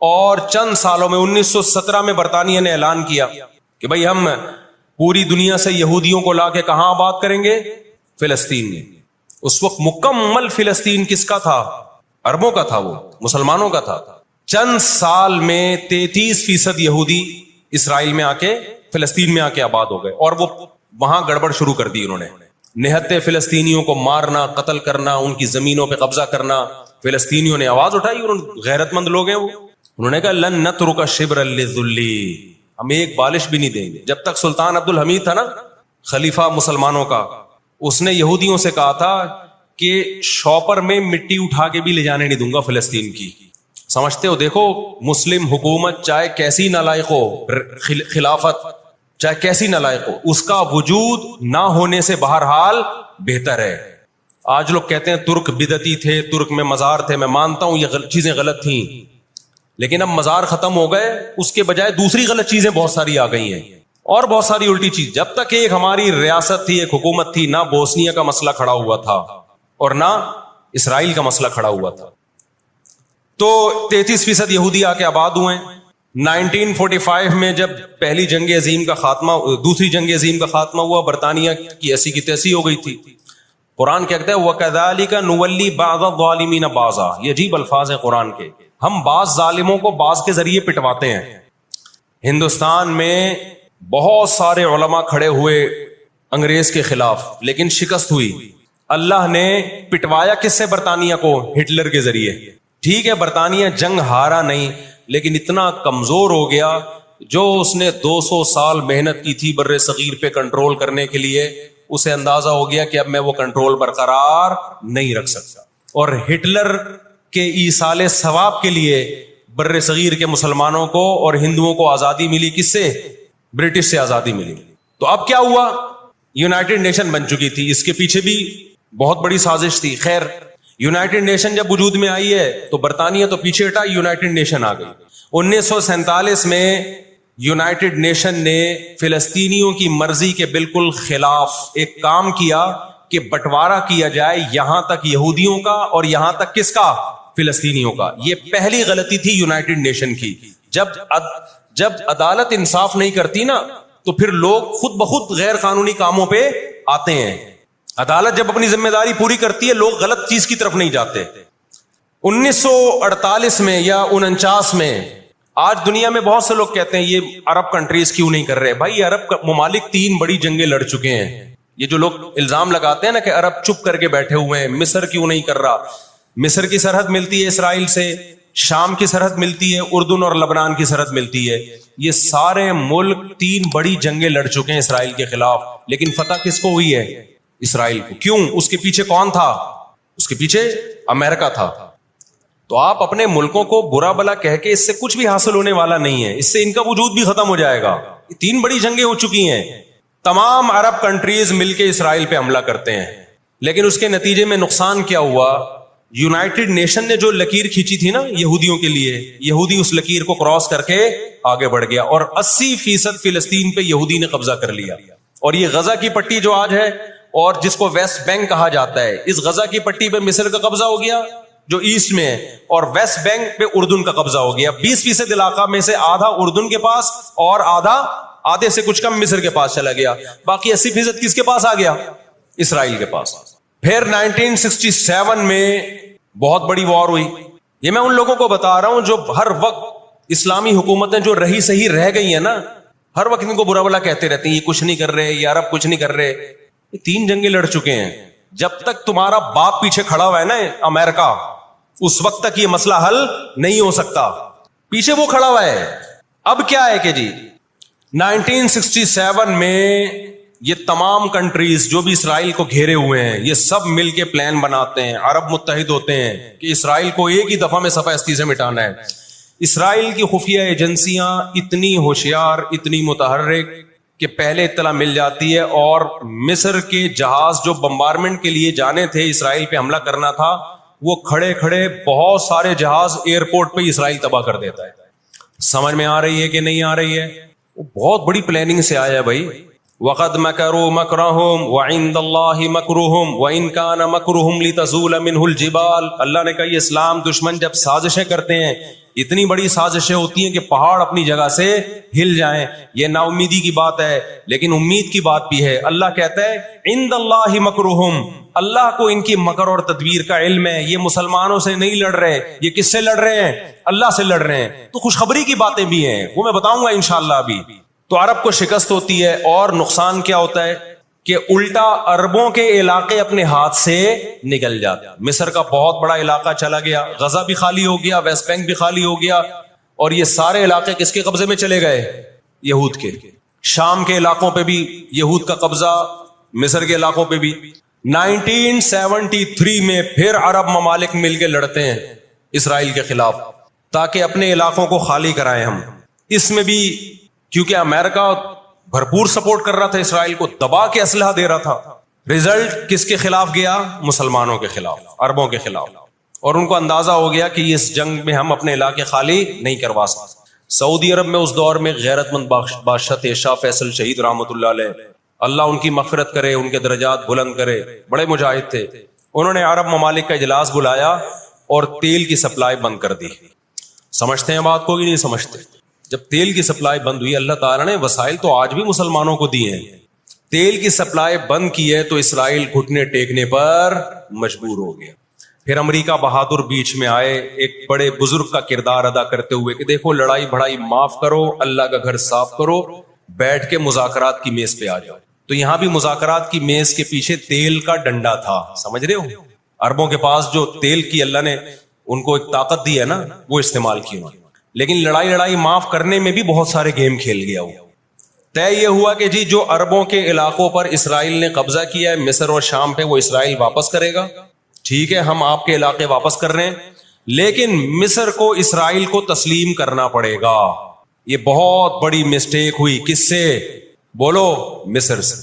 اور چند سالوں میں 1917 میں برطانیہ نے اعلان کیا کہ بھئی ہم پوری دنیا سے یہودیوں کو لا کے کہاں آباد کریں گے؟ فلسطین میں. اس وقت مکمل فلسطین کس کا تھا؟ عربوں کا تھا، وہ مسلمانوں کا تھا. چند سال میں 33% یہودی اسرائیل میں آ کے فلسطین میں آ کے آباد ہو گئے، اور وہ وہاں گڑبڑ شروع کر دی. انہوں نے نہتے فلسطینیوں کو مارنا، قتل کرنا، ان کی زمینوں پہ قبضہ کرنا. فلسطینیوں نے آواز اٹھائی، غیرت مند لوگ ہیں وہ، انہوں نے کہا لن نترک شبرا للذلی، ہم ایک بالش بھی نہیں دیں گے. جب تک سلطان عبد الحمید تھا نا، خلیفہ مسلمانوں کا، اس نے یہودیوں سے کہا تھا کہ شاپر میں مٹی اٹھا کے بھی لے جانے نہیں دوں گا فلسطین کی. سمجھتے ہو؟ دیکھو مسلم حکومت چاہے کیسی نالائق ہو، خلافت چاہے کیسی نالائق ہو، اس کا وجود نہ ہونے سے بہرحال بہتر ہے. آج لوگ کہتے ہیں ترک بدعتی تھے، ترک میں مزار تھے. میں مانتا ہوں یہ چیزیں غلط تھیں، لیکن اب مزار ختم ہو گئے، اس کے بجائے دوسری غلط چیزیں بہت ساری آ گئی ہیں، اور بہت ساری الٹی چیز. جب تک ایک ہماری ریاست تھی، ایک حکومت تھی، نہ بوسنیا کا مسئلہ کھڑا ہوا تھا اور نہ اسرائیل کا مسئلہ کھڑا ہوا تھا. تو 33% یہودی آ کے آباد ہوئے. 1945 میں جب پہلی جنگ عظیم کا خاتمہ، دوسری جنگ عظیم کا خاتمہ ہوا، برطانیہ کی ایسی کی تیسی ہو گئی تھی. قرآن کہتا ہے وَكَذَلِكَ نُوَلِّي بَعْضَ الظَّالِمِينَ بَعْضًا. یہ عجیب الفاظ ہیں قرآن کے. ہم بعض ظالموں کو بعض کے ذریعے پٹواتے ہیں. ہندوستان میں بہت سارے علماء کھڑے ہوئے انگریز کے خلاف، لیکن شکست ہوئی. اللہ نے پٹوایا کس سے؟ برطانیہ کو، ہٹلر کے ذریعے. ٹھیک ہے برطانیہ جنگ ہارا نہیں، لیکن اتنا کمزور ہو گیا، جو اس نے 200 سال محنت کی تھی بر صغیر پہ کنٹرول کرنے کے لیے، اسے اندازہ ہو گیا کہ اب میں وہ کنٹرول برقرار نہیں رکھ سکتا. اور ہٹلر کے ایصال ثواب کے لیے بر صغیر کے مسلمانوں کو اور ہندوؤں کو آزادی ملی. کس سے؟ برٹش سے آزادی ملی. تو اب کیا ہوا؟ یونائٹڈ نیشن بن چکی تھی. اس کے پیچھے بھی بہت بڑی سازش تھی. خیر، یونائٹڈ نیشن جب وجود میں آئی ہے تو برطانیہ تو پیچھے ہٹا، یونائٹڈ نیشن آ گئی. 1947 میں یونائٹڈ نیشن نے فلسطینیوں کی مرضی کے بالکل خلاف ایک کام کیا کہ بٹوارا کیا جائے، یہاں تک یہودیوں کا اور یہاں تک کس کا؟ فلسطینیوں کا. یہ پہلی غلطی تھی یونائٹڈ نیشن کی. جب عدالت انصاف نہیں کرتی نا، تو پھر لوگ خود بخود غیر قانونی کاموں پہ آتے ہیں. عدالت جب اپنی ذمہ داری پوری کرتی ہے، لوگ غلط چیز کی طرف نہیں جاتے. 1948 میں یا 49 میں، آج دنیا میں بہت سے لوگ کہتے ہیں یہ عرب کنٹریز کیوں نہیں کر رہے. بھائی عرب ممالک 3 بڑی جنگیں لڑ چکے ہیں. یہ جو لوگ الزام لگاتے ہیں نا کہ عرب چپ کر کے بیٹھے ہوئے ہیں، مصر کیوں نہیں کر رہا. مصر کی سرحد ملتی ہے اسرائیل سے، شام کی سرحد ملتی ہے، اردن اور لبنان کی سرحد ملتی ہے. یہ سارے ملک 3 بڑی جنگیں لڑ چکے ہیں اسرائیل کے خلاف، لیکن فتح کس کو ہوئی ہے؟ اسرائیل کو. کیوں؟ اس کے پیچھے کون تھا؟ اس کے پیچھے امریکہ تھا. تو آپ اپنے ملکوں کو برا بلا کہہ کے اس سے کچھ بھی حاصل ہونے والا نہیں ہے. اس سے ان کا وجود بھی ختم ہو جائے گا. 3 بڑی جنگیں ہو چکی ہیں، تمام عرب کنٹریز مل کے اسرائیل پہ حملہ کرتے ہیں. لیکن اس کے نتیجے میں نقصان کیا ہوا؟ یونائٹڈ نیشن نے جو لکیر کھینچی تھی نا یہودیوں کے لیے، یہودی اس لکیر کو کراس کر کے آگے بڑھ گیا، اور 80% فلسطین پہ یہودی نے قبضہ کر لیا. اور یہ غزہ کی پٹی جو آج ہے، اور جس کو ویسٹ بینک کہا جاتا ہے، اس غزہ کی پٹی پہ مصر کا قبضہ ہو گیا جو ایسٹ میں ہے، اور ویسٹ بینک پہ اردن کا قبضہ ہو گیا. 20% علاقہ میں سے آدھا اردن کے پاس اور آدھے سے کچھ کم مصر کے پاس چلا گیا. باقی 80% کس کے پاس آ گیا؟ اسرائیل کے پاس. پھر 1967 میں بہت بڑی وار ہوئی. یہ میں ان لوگوں کو بتا رہا ہوں جو ہر وقت اسلامی حکومتیں جو رہی صحیح رہ گئی ہیں نا، ہر وقت ان کو برا بلا کہتے رہتے ہیں یہ کچھ نہیں کر رہے، یہ عرب کچھ نہیں کر رہے. یہ 3 جنگیں لڑ چکے ہیں. جب تک تمہارا باپ پیچھے کھڑا ہوا ہے نا امریکہ، اس وقت تک یہ مسئلہ حل نہیں ہو سکتا. پیچھے وہ کھڑا ہوا ہے. اب کیا ہے کہ جی 1967 میں یہ تمام کنٹریز جو بھی اسرائیل کو گھیرے ہوئے ہیں یہ سب مل کے پلان بناتے ہیں, عرب متحد ہوتے ہیں کہ اسرائیل کو ایک ہی دفعہ میں صفحہ ہستی سے مٹانا ہے. اسرائیل کی خفیہ ایجنسیاں اتنی ہوشیار, اتنی متحرک کہ پہلے اطلاع مل جاتی ہے, اور مصر کے جہاز جو بمبارمنٹ کے لیے جانے تھے, اسرائیل پہ حملہ کرنا تھا, وہ کھڑے کھڑے بہت سارے جہاز ایئرپورٹ پہ اسرائیل تباہ کر دیتا ہے. سمجھ میں آ رہی ہے کہ نہیں آ رہی ہے؟ وہ بہت بڑی پلاننگ سے آیا ہے بھائی. وَقَدْ مَكَرُوا مَكْرَهُمْ وَعِنْدَ اللَّهِ مَكْرُهُمْ وَإِنْ كَانَ مَكْرُهُمْ لِتَزُولَ مِنْهُ الْجِبَالُ. اللہ نے کہا یہ اسلام دشمن جب سازشیں کرتے ہیں, اتنی بڑی سازشیں ہوتی ہیں کہ پہاڑ اپنی جگہ سے ہل جائیں. یہ نا امیدی کی بات ہے, لیکن امید کی بات بھی ہے. اللہ کہتا ہے عند اللہ مکرہم, اللہ کو ان کی مکر اور تدبیر کا علم ہے. یہ مسلمانوں سے نہیں لڑ رہے, یہ کس سے لڑ رہے ہیں؟ اللہ سے لڑ رہے ہیں. تو خوشخبری کی باتیں بھی ہیں, وہ میں بتاؤں گا انشاءاللہ ابھی. تو عرب کو شکست ہوتی ہے, اور نقصان کیا ہوتا ہے کہ الٹا عربوں کے علاقے اپنے ہاتھ سے نکل جاتے. مصر کا بہت بڑا علاقہ چلا گیا, غزہ بھی خالی ہو گیا, ویسٹ بینک بھی خالی ہو گیا, اور یہ سارے علاقے کس کے قبضے میں چلے گئے؟ یہود کے. شام کے علاقوں پہ بھی یہود کا قبضہ, مصر کے علاقوں پہ بھی. 1973 میں پھر عرب ممالک مل کے لڑتے ہیں اسرائیل کے خلاف تاکہ اپنے علاقوں کو خالی کرائیں ہم. اس میں بھی کیونکہ امریکہ بھرپور سپورٹ کر رہا تھا اسرائیل کو, دبا کے اسلحہ دے رہا تھا. رزلٹ کس کے خلاف گیا؟ مسلمانوں کے خلاف, عربوں کے خلاف. اور ان کو اندازہ ہو گیا کہ اس جنگ میں ہم اپنے علاقے خالی نہیں کروا سکتے. سعودی عرب میں اس دور میں غیرت مند بادشاہ تھے شاہ فیصل شہید رحمۃ اللہ علیہ, اللہ ان کی مغفرت کرے, ان کے درجات بلند کرے, بڑے مجاہد تھے. انہوں نے عرب ممالک کا اجلاس بلایا اور تیل کی سپلائی بند کر دی. سمجھتے ہیں بات کو کہ نہیں سمجھتے؟ جب تیل کی سپلائی بند ہوئی, اللہ تعالیٰ نے وسائل تو آج بھی مسلمانوں کو دیے ہیں, تیل کی سپلائی بند کی ہے تو اسرائیل گھٹنے ٹیکنے پر مجبور ہو گیا. پھر امریکہ بہادر بیچ میں آئے ایک بڑے بزرگ کا کردار ادا کرتے ہوئے کہ دیکھو لڑائی بھڑائی معاف کرو, اللہ کا گھر صاف کرو, بیٹھ کے مذاکرات کی میز پہ آ جاؤ. تو یہاں بھی مذاکرات کی میز کے پیچھے تیل کا ڈنڈا تھا. سمجھ رہے ہو؟ عربوں کے پاس جو تیل کی اللہ نے ان کو ایک طاقت دی ہے نا, وہ استعمال کی. لیکن لڑائی معاف کرنے میں بھی بہت سارے گیم کھیل گیا. وہ طے یہ ہوا کہ جی جو عربوں کے علاقوں پر اسرائیل نے قبضہ کیا ہے مصر اور شام پہ, وہ اسرائیل واپس کرے گا. ٹھیک ہے, ہم آپ کے علاقے واپس کر رہے ہیں, لیکن مصر کو اسرائیل کو تسلیم کرنا پڑے گا. یہ بہت بڑی مسٹیک ہوئی. کس سے؟ بولو, مصر سے.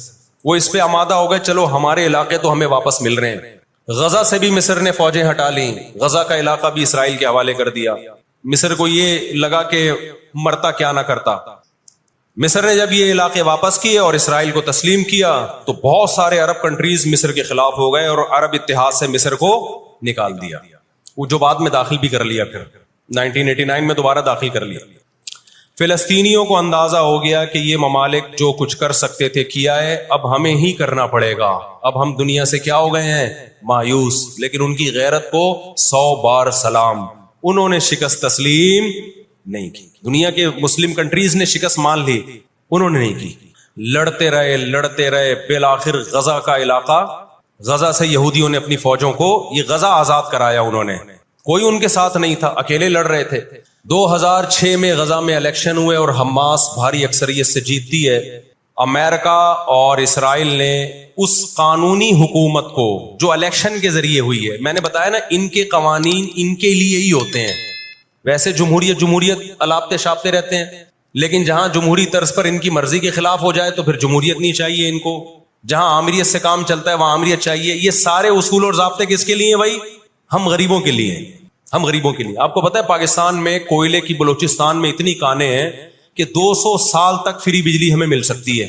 وہ اس پہ آمادہ ہو گئے, چلو ہمارے علاقے تو ہمیں واپس مل رہے ہیں. غزہ سے بھی مصر نے فوجیں ہٹا لیں, غزہ کا علاقہ بھی اسرائیل کے حوالے کر دیا. مصر کو یہ لگا کہ مرتا کیا نہ کرتا. مصر نے جب یہ علاقے واپس کیے اور اسرائیل کو تسلیم کیا تو بہت سارے عرب کنٹریز مصر کے خلاف ہو گئے اور عرب اتحاد سے مصر کو نکال دیا. وہ جو بعد میں داخل بھی کر لیا, پھر 1989 میں دوبارہ داخل کر لیا. فلسطینیوں کو اندازہ ہو گیا کہ یہ ممالک جو کچھ کر سکتے تھے کیا ہے, اب ہمیں ہی کرنا پڑے گا. اب ہم دنیا سے کیا ہو گئے ہیں؟ مایوس. لیکن ان کی غیرت کو 100 بار سلام, انہوں نے شکست تسلیم نہیں کی. دنیا کے مسلم کنٹریز نے شکست مان لی, انہوں نے نہیں کی. لڑتے رہے بالآخر غزہ کا علاقہ, غزہ سے یہودیوں نے اپنی فوجوں کو یہ غزہ آزاد کرایا. انہوں نے, کوئی ان کے ساتھ نہیں تھا, اکیلے لڑ رہے تھے. 2006 میں غزہ میں الیکشن ہوئے اور حماس بھاری اکثریت سے جیتتی ہے. امریکہ اور اسرائیل نے اس قانونی حکومت کو جو الیکشن کے ذریعے ہوئی ہے, میں نے بتایا نا ان کے قوانین ان کے لیے ہی ہوتے ہیں. ویسے جمہوریت الاپتے شاپتے رہتے ہیں, لیکن جہاں جمہوری طرز پر ان کی مرضی کے خلاف ہو جائے تو پھر جمہوریت نہیں چاہیے ان کو. جہاں آمریت سے کام چلتا ہے وہاں آمریت چاہیے. یہ سارے اصول اور ضابطے کس کے لیے ہیں بھائی؟ ہم غریبوں کے لیے. ہم غریبوں کے لیے. آپ کو پتا ہے پاکستان میں کوئلے کی بلوچستان میں اتنی کانیں ہیں کہ 200 سال تک فری بجلی ہمیں مل سکتی ہے,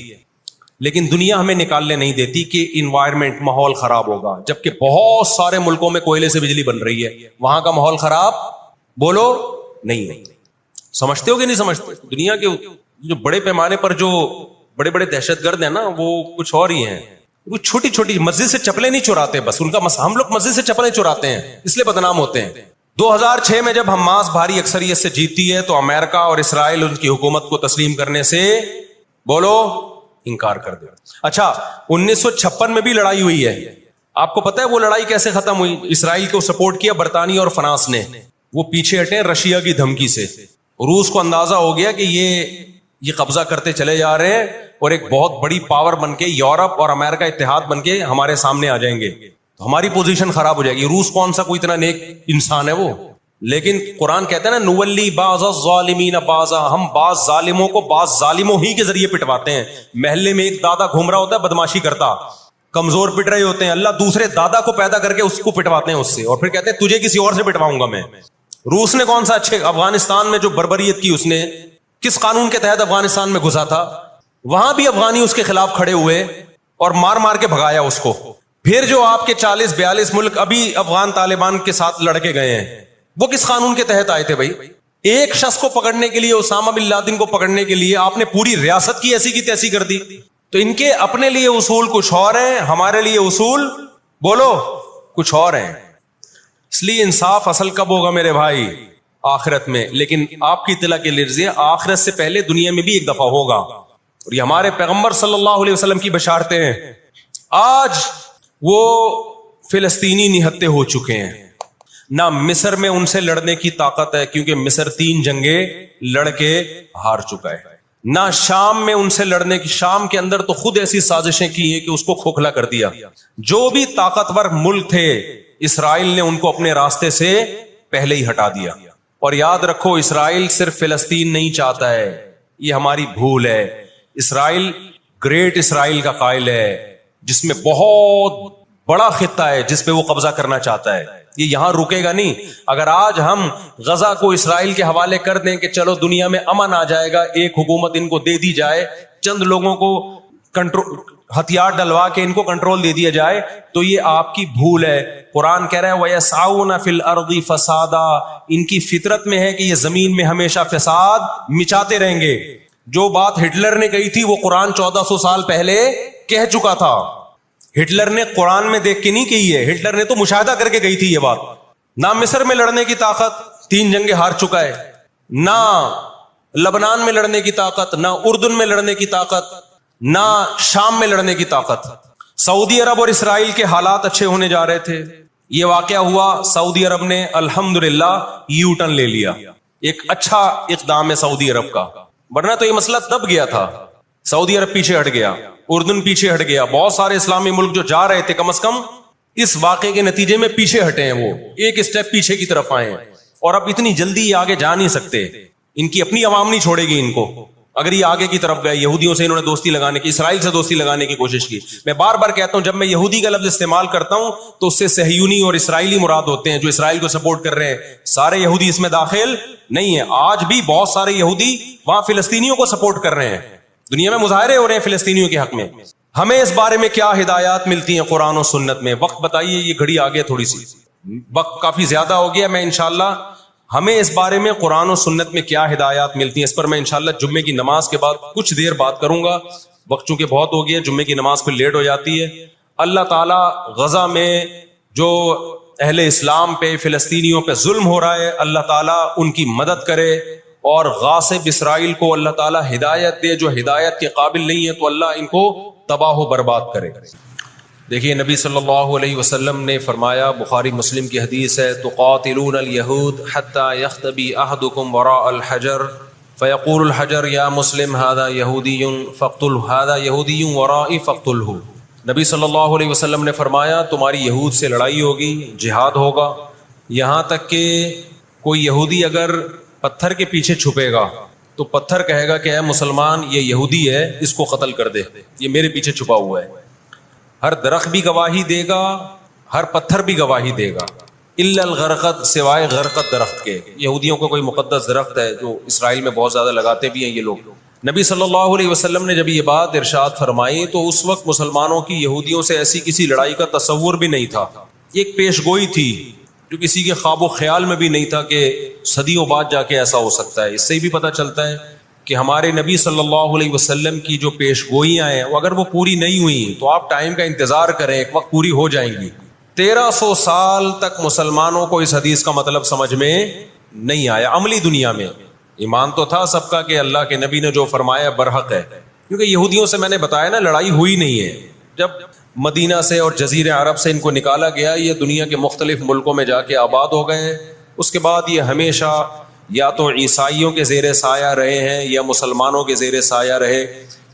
لیکن دنیا ہمیں نکالنے نہیں دیتی کہ انوائرمنٹ, ماحول خراب ہوگا. جبکہ بہت سارے ملکوں میں کوئلے سے بجلی بن رہی ہے, وہاں کا ماحول خراب بولو نہیں ہے. سمجھتے ہو کہ نہیں سمجھتے؟ دنیا کے جو بڑے پیمانے پر جو بڑے بڑے دہشت گرد ہیں نا, وہ کچھ اور ہی ہیں. وہ چھوٹی چھوٹی مسجد سے چپلیں نہیں چراتے, بس ان کا ہم لوگ مسجد سے چپلیں چراتے ہیں اس لیے بدنام ہوتے ہیں. 2006 میں جب حماس بھاری اکثریت سے جیتی ہے تو امریکہ اور اسرائیل ان کی حکومت کو تسلیم کرنے سے بولو انکار کر دیا. اچھا 1956 میں بھی لڑائی ہوئی ہے. آپ کو پتا ہے وہ لڑائی کیسے ختم ہوئی؟ اسرائیل کو سپورٹ کیا برطانیہ اور فرانس نے، وہ پیچھے ہٹے رشیا کی دھمکی سے. روس کو اندازہ ہو گیا کہ یہ قبضہ کرتے چلے جا رہے ہیں اور ایک بہت بڑی پاور بن کے یورپ اور امریکہ اتحاد بن کے ہمارے سامنے آ جائیں گے تو ہماری پوزیشن خراب ہو جائے گی. روس کون سا کوئی اتنا نیک انسان ہے وہ؟ لیکن قرآن کہتا ہے نا نولی بعض الظالمین بعضا، ہم بعض ظالموں کو بعض ظالموں ہی کے ذریعے پٹواتے ہیں. محلے میں ایک دادا گھوم رہا ہوتا ہے بدماشی کرتا، کمزور پٹ رہے ہوتے ہیں، اللہ دوسرے دادا کو پیدا کر کے اس کو پٹواتے ہیں اس سے، اور پھر کہتے ہیں تجھے کسی اور سے پٹواؤں گا میں. روس نے کون سا اچھے افغانستان میں جو بربریت کی اس نے کس قانون کے تحت افغانستان میں گھسا تھا؟ وہاں بھی افغانی اس کے خلاف کھڑے ہوئے اور مار مار کے بھگایا اس کو. پھر جو آپ کے 40-42 ملک ابھی افغان طالبان کے ساتھ لڑ کے گئے ہیں وہ کس قانون کے تحت آئے تھے بھائی؟ ایک شخص کو پکڑنے کے لیے، اسامہ بن لادن کو پکڑنے کے لیے آپ نے پوری ریاست کی ایسی کی تیسی کر دی. تو ان کے اپنے لیے اصول کچھ اور ہیں، ہمارے لیے اصول بولو کچھ اور ہیں. اس لیے انصاف اصل کب ہوگا میرے بھائی؟ آخرت میں. لیکن آپ کی اطلاع کے لیے آخرت سے پہلے دنیا میں بھی ایک دفعہ ہوگا، اور یہ ہمارے پیغمبر صلی اللہ علیہ وسلم کی بشارتیں ہیں. آج وہ فلسطینی نہتے ہو چکے ہیں، نہ مصر میں ان سے لڑنے کی طاقت ہے کیونکہ مصر 3 جنگیں لڑ کے ہار چکا ہے، نہ شام میں ان سے لڑنے کی، شام کے اندر تو خود ایسی سازشیں کی ہیں کہ اس کو کھوکھلا کر دیا. جو بھی طاقتور ملک تھے اسرائیل نے ان کو اپنے راستے سے پہلے ہی ہٹا دیا. اور یاد رکھو اسرائیل صرف فلسطین نہیں چاہتا ہے، یہ ہماری بھول ہے. اسرائیل گریٹ اسرائیل کا قائل ہے جس میں بہت بڑا خطہ ہے جس پہ وہ قبضہ کرنا چاہتا ہے. یہ یہاں رکے گا نہیں. اگر آج ہم غزہ کو اسرائیل کے حوالے کر دیں کہ چلو دنیا میں امن آ جائے گا، ایک حکومت ان کو دے دی جائے، چند لوگوں کو کنٹرول ہتھیار ڈلوا کے ان کو کنٹرول دے دیا جائے، تو یہ آپ کی بھول ہے. قرآن کہہ رہا ہے وَيَسْعَوْنَ فِي الْأَرْضِ فَسَادًا، ان کی فطرت میں ہے کہ یہ زمین میں ہمیشہ فساد مچاتے رہیں گے. جو بات ہٹلر نے کہی تھی وہ قرآن 1400 سال پہلے کہہ چکا تھا. ہٹلر نے قرآن میں دیکھ کے نہیں کہی ہے، ہٹلر نے تو مشاہدہ کر کے کہی تھی یہ بات. نہ مصر میں لڑنے کی طاقت، 3 جنگیں ہار چکا ہے، نہ لبنان میں لڑنے کی طاقت، نہ اردن میں لڑنے کی طاقت، نہ شام میں لڑنے کی طاقت. سعودی عرب اور اسرائیل کے حالات اچھے ہونے جا رہے تھے، یہ واقعہ ہوا، سعودی عرب نے الحمدللہ یو ٹرن لے لیا. ایک اچھا اقدام ہے سعودی عرب کا، ورنہ تو یہ مسئلہ دب گیا تھا. سعودی عرب پیچھے ہٹ گیا، اردن پیچھے ہٹ گیا، بہت سارے اسلامی ملک جو جا رہے تھے کم از کم اس واقعے کے نتیجے میں پیچھے ہٹے ہیں، وہ ایک اسٹیپ پیچھے کی طرف آئے ہیں. اور اب اتنی جلدی یہ آگے جا نہیں سکتے، ان کی اپنی عوام نہیں چھوڑے گی ان کو. اگر یہ آگے کی طرف گئے، یہودیوں سے انہوں نے دوستی لگانے کی، اسرائیل سے دوستی لگانے کی کوشش کی. میں بار بار کہتا ہوں جب میں یہودی کا لفظ استعمال کرتا ہوں تو اس سے صہیونی اور اسرائیلی مراد ہوتے ہیں جو اسرائیل کو سپورٹ کر رہے ہیں. سارے یہودی اس میں داخل نہیں ہے. آج بھی بہت سارے یہودی وہاں فلسطینیوں کو سپورٹ کر رہے ہیں، دنیا میں مظاہرے ہو رہے ہیں فلسطینیوں کے حق میں. ہمیں اس بارے میں کیا ہدایات ملتی ہیں قرآن و سنت میں؟ وقت بتائیے، یہ گھڑی آگے تھوڑی سی، وقت کافی زیادہ ہو گیا. میں انشاءاللہ ہمیں اس بارے میں قرآن و سنت میں کیا ہدایات ملتی ہیں اس پر میں انشاءاللہ جمعے کی نماز کے بعد کچھ دیر بات کروں گا. وقت چونکہ بہت ہو گیا، جمعے کی نماز پہ لیٹ ہو جاتی ہے. اللہ تعالیٰ غزہ میں جو اہل اسلام پہ، فلسطینیوں پہ ظلم ہو رہا ہے، اللہ تعالیٰ ان کی مدد کرے، اور غاصب اسرائیل کو اللہ تعالیٰ ہدایت دے، جو ہدایت کے قابل نہیں ہے تو اللہ ان کو تباہ و برباد کرے. دیکھیے نبی صلی اللہ علیہ وسلم نے فرمایا، بخاری مسلم کی حدیث ہے، تقاتلون الیہود حتی یختبی احدکم وراء الحجر فیقول الحجر یا مسلم هذا یہودی فاقتلہ، هذا یہودی ورائی فاقتلہ. نبی صلی اللہ علیہ وسلم نے فرمایا تمہاری یہود سے لڑائی ہوگی، جہاد ہوگا، یہاں تک کہ کوئی یہودی اگر پتھر کے پیچھے چھپے گا تو پتھر کہے گا کہ اے مسلمان یہ یہودی ہے، اس کو قتل کر دے، یہ میرے پیچھے چھپا ہوا ہے. ہر درخت بھی گواہی دے گا، ہر پتھر بھی گواہی دے گا، الا الغرقد، سوائے غرقد درخت کے. یہودیوں کا کوئی مقدس درخت ہے جو اسرائیل میں بہت زیادہ لگاتے بھی ہیں یہ لوگ. نبی صلی اللہ علیہ وسلم نے جب یہ بات ارشاد فرمائی تو اس وقت مسلمانوں کی یہودیوں سے ایسی کسی لڑائی کا تصور بھی نہیں تھا. ایک پیش گوئی تھی جو کسی کے خواب و خیال میں بھی نہیں تھا کہ صدیوں بعد جا کے ایسا ہو سکتا ہے. اس سے بھی پتہ چلتا ہے کہ ہمارے نبی صلی اللہ علیہ وسلم کی جو پیش گوئیاں ہیں اگر وہ پوری نہیں ہوئی تو آپ ٹائم کا انتظار کریں، ایک وقت پوری ہو جائیں گی. 1300 سال تک مسلمانوں کو اس حدیث کا مطلب سمجھ میں نہیں آیا. عملی دنیا میں ایمان تو تھا سب کا کہ اللہ کے نبی نے جو فرمایا برحق ہے، کیونکہ یہودیوں سے میں نے بتایا نا لڑائی ہوئی نہیں ہے. جب مدینہ سے اور جزیرہ عرب سے ان کو نکالا گیا, یہ دنیا کے مختلف ملکوں میں جا کے آباد ہو گئے ہیں. اس کے بعد یہ ہمیشہ یا تو عیسائیوں کے زیر سایہ رہے ہیں یا مسلمانوں کے زیر سایہ رہے.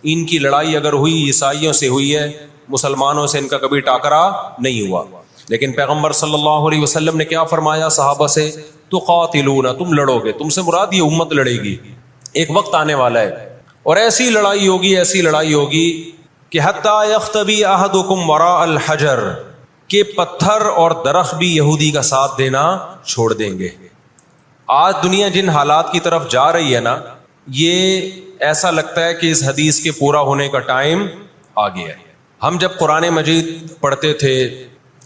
ان کی لڑائی اگر ہوئی عیسائیوں سے ہوئی ہے, مسلمانوں سے ان کا کبھی ٹاکرا نہیں ہوا. لیکن پیغمبر صلی اللہ علیہ وسلم نے کیا فرمایا صحابہ سے؟ تو قاتلون, تم لڑو گے. تم سے مراد یہ امت لڑے گی. ایک وقت آنے والا ہے اور ایسی لڑائی ہوگی, ایسی لڑائی ہوگی کہ حتی یختبی احدکم وراء الحجر, کہ پتھر اور درخت بھی یہودی کا ساتھ دینا چھوڑ دیں گے. آج دنیا جن حالات کی طرف جا رہی ہے نا, یہ ایسا لگتا ہے کہ اس حدیث کے پورا ہونے کا ٹائم آ گیا ہے. ہم جب قرآن مجید پڑھتے تھے,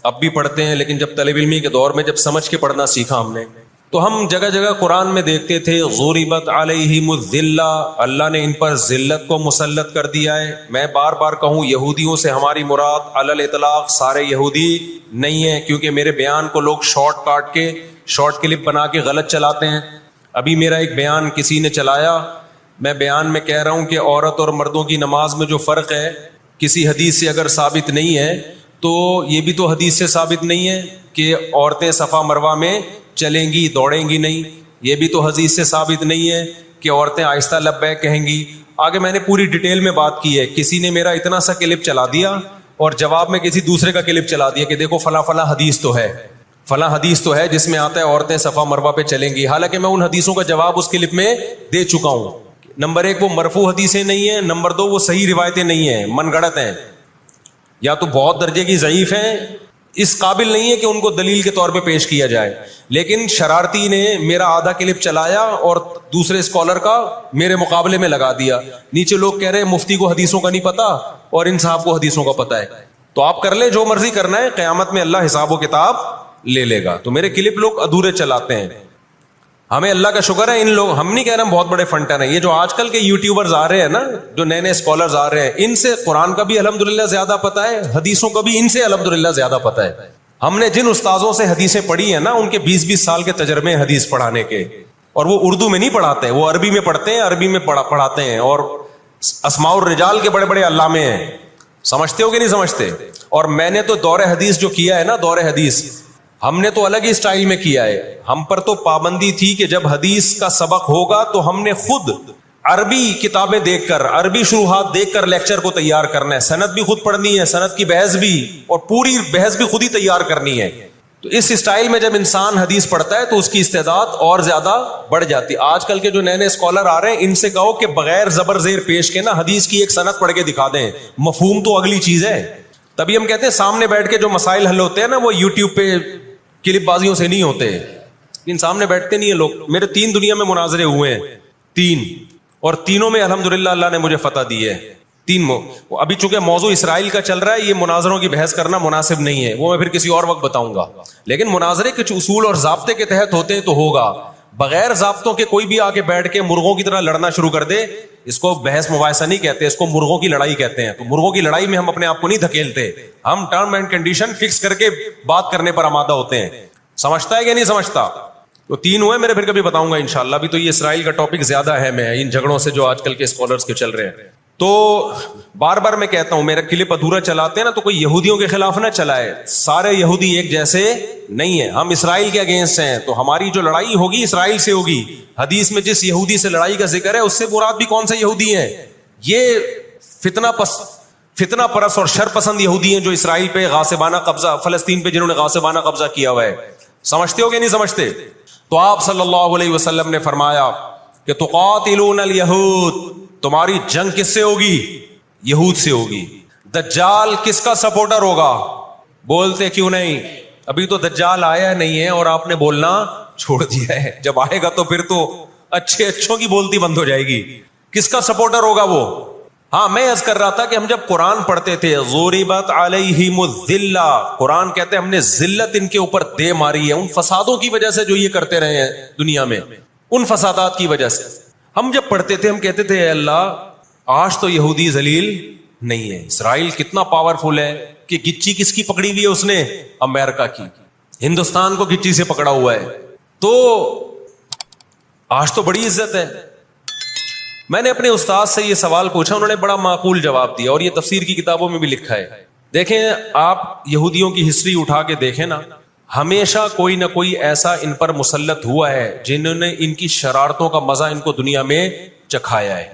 اب بھی پڑھتے ہیں, لیکن جب طالب علمی کے دور میں جب سمجھ کے پڑھنا سیکھا ہم نے, تو ہم جگہ جگہ قرآن میں دیکھتے تھے ضربت علیہم الذلہ, اللہ نے ان پر ذلت کو مسلط کر دیا ہے. میں بار بار کہوں, یہودیوں سے ہماری مراد علی الاطلاق سارے یہودی نہیں ہیں, کیونکہ میرے بیان کو لوگ شارٹ کلپ بنا کے غلط چلاتے ہیں. ابھی میرا ایک بیان کسی نے چلایا, میں بیان میں کہہ رہا ہوں کہ عورت اور مردوں کی نماز میں جو فرق ہے کسی حدیث سے اگر ثابت نہیں ہے, تو یہ بھی تو حدیث سے ثابت نہیں ہے کہ عورتیں صفا مروہ میں چلیں گی, دوڑیں گی نہیں. یہ بھی تو حدیث سے ثابت نہیں ہے کہ عورتیں آہستہ لبیک کہیں گی. آگے میں نے پوری ڈیٹیل میں بات کی ہے. کسی نے میرا اتنا سا کلپ چلا دیا اور جواب میں کسی دوسرے کا کلپ چلا دیا کہ دیکھو فلاں فلاں حدیث تو ہے, فلاں حدیث تو ہے جس میں آتا ہے عورتیں صفا مروہ پہ چلیں گی. حالانکہ میں ان حدیثوں کا جواب اس کلپ میں دے چکا ہوں. نمبر 1 وہ مرفوع حدیثیں نہیں ہیں, نمبر 2 وہ صحیح روایتیں نہیں ہیں, من گڑت ہیں, یا تو بہت درجے کی ضعیف ہیں, اس قابل نہیں ہے کہ ان کو دلیل کے طور پہ پیش کیا جائے. لیکن شرارتی نے میرا آدھا کلپ چلایا اور دوسرے اسکالر کا میرے مقابلے میں لگا دیا. نیچے لوگ کہہ رہے ہیں مفتی کو حدیثوں کا نہیں پتا اور ان صاحب کو حدیثوں کا پتا ہے. تو آپ کر لیں جو مرضی کرنا ہے, قیامت میں اللہ حساب و کتاب لے لے گا. تو میرے کلپ لوگ ادھورے چلاتے ہیں. ہمیں اللہ کا شکر ہے, ان لوگ, ہم نہیں کہہ رہے ہم بہت بڑے فنٹر ہیں, یہ جو آج کل کے یوٹیوبرز آ رہے ہیں نا, جو نئے نئے اسکالرز آ رہے ہیں, ان سے قرآن کا بھی الحمدللہ زیادہ پتہ ہے, حدیثوں کا بھی ان سے الحمدللہ زیادہ پتہ ہے. ہم نے جن استاذوں سے حدیثیں پڑھی ہیں نا, ان کے 20-20 سال کے تجربے ہیں حدیث پڑھانے کے, اور وہ اردو میں نہیں پڑھاتے, وہ عربی میں پڑھتے ہیں, عربی میں پڑھاتے ہیں, اور اسماء الرجال کے بڑے بڑے علامے ہیں. سمجھتے ہو کہ نہیں سمجھتے؟ اور میں نے تو دور حدیث جو کیا ہے نا, دور حدیث ہم نے تو الگ ہی سٹائل میں کیا ہے. ہم پر تو پابندی تھی کہ جب حدیث کا سبق ہوگا تو ہم نے خود عربی کتابیں دیکھ کر, عربی شروحات دیکھ کر لیکچر کو تیار کرنا ہے. سند بھی خود پڑھنی ہے, سند کی بحث بھی, اور پوری بحث بھی خود ہی تیار کرنی ہے. تو اس سٹائل میں جب انسان حدیث پڑھتا ہے تو اس کی استعداد اور زیادہ بڑھ جاتی ہے. آج کل کے جو نئے نئے اسکالر آ رہے ہیں, ان سے کہو کہ بغیر زبر زیر پیش کے نا حدیث کی ایک سند پڑھ کے دکھا دیں, مفہوم تو اگلی چیز ہے. تبھی ہم کہتے ہیں سامنے بیٹھ کے جو مسائل حل ہوتے ہیں نا, وہ یوٹیوب پہ کلپ بازیوں سے نہیں ہوتے. ان سامنے بیٹھتے نہیں ہیں لوگ. میرے 3 دنیا میں مناظرے ہوئے ہیں, 3, اور تینوں میں الحمدللہ اللہ نے مجھے فتح دی ہے. 3 ابھی چونکہ موضوع اسرائیل کا چل رہا ہے, یہ مناظروں کی بحث کرنا مناسب نہیں ہے, وہ میں پھر کسی اور وقت بتاؤں گا. لیکن مناظرے کچھ اصول اور ضابطے کے تحت ہوتے ہیں تو ہوگا. بغیر ضابطوں کے کوئی بھی آ کے بیٹھ کے مرغوں کی طرح لڑنا شروع کر دے, اس کو بحث مباحثہ نہیں کہتے, اس کو مرغوں کی لڑائی کہتے ہیں. تو مرغوں کی لڑائی میں ہم اپنے آپ کو نہیں دھکیلتے, ہم ٹرم اینڈ کنڈیشن فکس کر کے بات کرنے پر آمادہ ہوتے ہیں. سمجھتا ہے کہ نہیں سمجھتا؟ تو 3 ہوئے میرے, پھر کبھی بتاؤں گا انشاءاللہ. ابھی تو یہ اسرائیل کا ٹاپک زیادہ ہے, میں ان جھگڑوں سے جو آج کل کے اسکالرز کے چل رہے ہیں. تو بار بار میں کہتا ہوں, میرا کلپ ادھورا چلاتے ہیں نا, تو کوئی یہودیوں کے خلاف نہ چلائے. سارے یہودی ایک جیسے نہیں ہیں. ہم اسرائیل کے اگینسٹ ہیں, تو ہماری جو لڑائی ہوگی اسرائیل سے ہوگی. حدیث میں جس یہودی سے لڑائی کا ذکر ہے, اس سے مراد بھی کون سے یہودی ہیں؟ یہ فتنہ پرست اور شر پسند یہودی ہیں جو اسرائیل پہ غاصبانہ قبضہ, فلسطین پہ جنہوں نے غاصبانہ قبضہ کیا ہوا ہے. سمجھتے ہو کہ نہیں سمجھتے؟ تو آپ صلی اللہ علیہ وسلم نے فرمایا کہ تقاتلون الیہود, تمہاری جنگ کس سے ہوگی؟ یہود سے ہوگی. دجال کس کا سپورٹر ہوگا؟ بولتے کیوں نہیں؟ ابھی تو دجال آیا نہیں ہے اور آپ نے بولنا چھوڑ دیا ہے. جب آئے گا تو پھر تو اچھوں کی بولتی بند ہو جائے گی. کس کا سپورٹر ہوگا وہ؟ ہاں, میں عرض کر رہا تھا کہ ہم جب قرآن پڑھتے تھے, ضربت علیہم الذلہ, قرآن کہتے ہیں ہم نے ذلت ان کے اوپر دے ماری ہے, ان فسادوں کی وجہ سے جو یہ کرتے رہے ہیں دنیا میں, ان فسادات کی وجہ سے. ہم جب پڑھتے تھے ہم کہتے تھے اے اللہ, آج تو یہودی ذلیل نہیں ہے. اسرائیل کتنا پاورفل ہے کہ گچی کس کی پکڑی ہوئی ہے اس نے؟ امریکہ کی. ہندوستان کو گچی سے پکڑا ہوا ہے. تو آج تو بڑی عزت ہے. میں نے اپنے استاد سے یہ سوال پوچھا, انہوں نے بڑا معقول جواب دیا, اور یہ تفسیر کی کتابوں میں بھی لکھا ہے. دیکھیں آپ یہودیوں کی ہسٹری اٹھا کے دیکھیں نا, ہمیشہ کوئی نہ کوئی ایسا ان پر مسلط ہوا ہے جنہوں نے ان کی شرارتوں کا مزہ ان کو دنیا میں چکھایا ہے.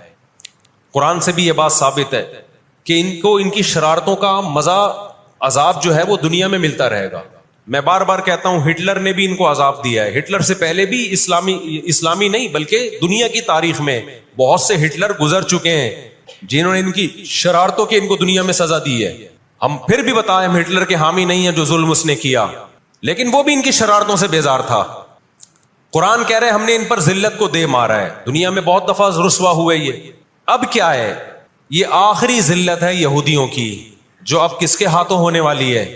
قرآن سے بھی یہ بات ثابت ہے کہ ان کو ان کی شرارتوں کا مزہ, عذاب جو ہے وہ دنیا میں ملتا رہے گا. میں بار بار کہتا ہوں ہٹلر نے بھی ان کو عذاب دیا ہے. ہٹلر سے پہلے بھی اسلامی نہیں بلکہ دنیا کی تاریخ میں بہت سے ہٹلر گزر چکے ہیں جنہوں نے ان کی شرارتوں کی ان کو دنیا میں سزا دی ہے. ہم پھر بھی بتائیں ہم ہٹلر کے حامی نہیں ہیں جو ظلم اس نے کیا, لیکن وہ بھی ان کی شرارتوں سے بیزار تھا. قرآن کہہ رہے ہم نے ان پر ذلت کو دے مارا ہے. دنیا میں بہت دفعہ رسوا ہوئے یہ, اب کیا ہے, یہ آخری ذلت ہے یہودیوں کی جو اب کس کے ہاتھوں ہونے والی ہے؟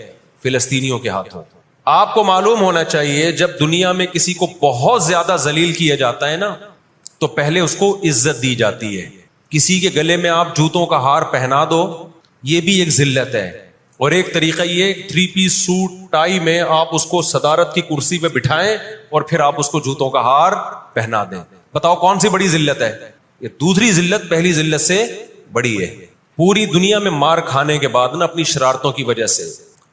فلسطینیوں کے ہاتھوں. آپ کو معلوم ہونا چاہیے جب دنیا میں کسی کو بہت زیادہ ذلیل کیا جاتا ہے نا تو پہلے اس کو عزت دی جاتی ہے. کسی کے گلے میں آپ جوتوں کا ہار پہنا دو, یہ بھی ایک ذلت ہے. اور ایک طریقہ یہ 3 پیس سوٹ ٹائی میں آپ اس کو صدارت کی کرسی پہ بٹھائیں اور پھر آپ اس کو جوتوں کا ہار پہنا دیں. بتاؤ کون سی بڑی ذلت ہے؟ یہ دوسری ذلت پہلی ذلت سے بڑی ہے. پوری دنیا میں مار کھانے کے بعد نا اپنی شرارتوں کی وجہ سے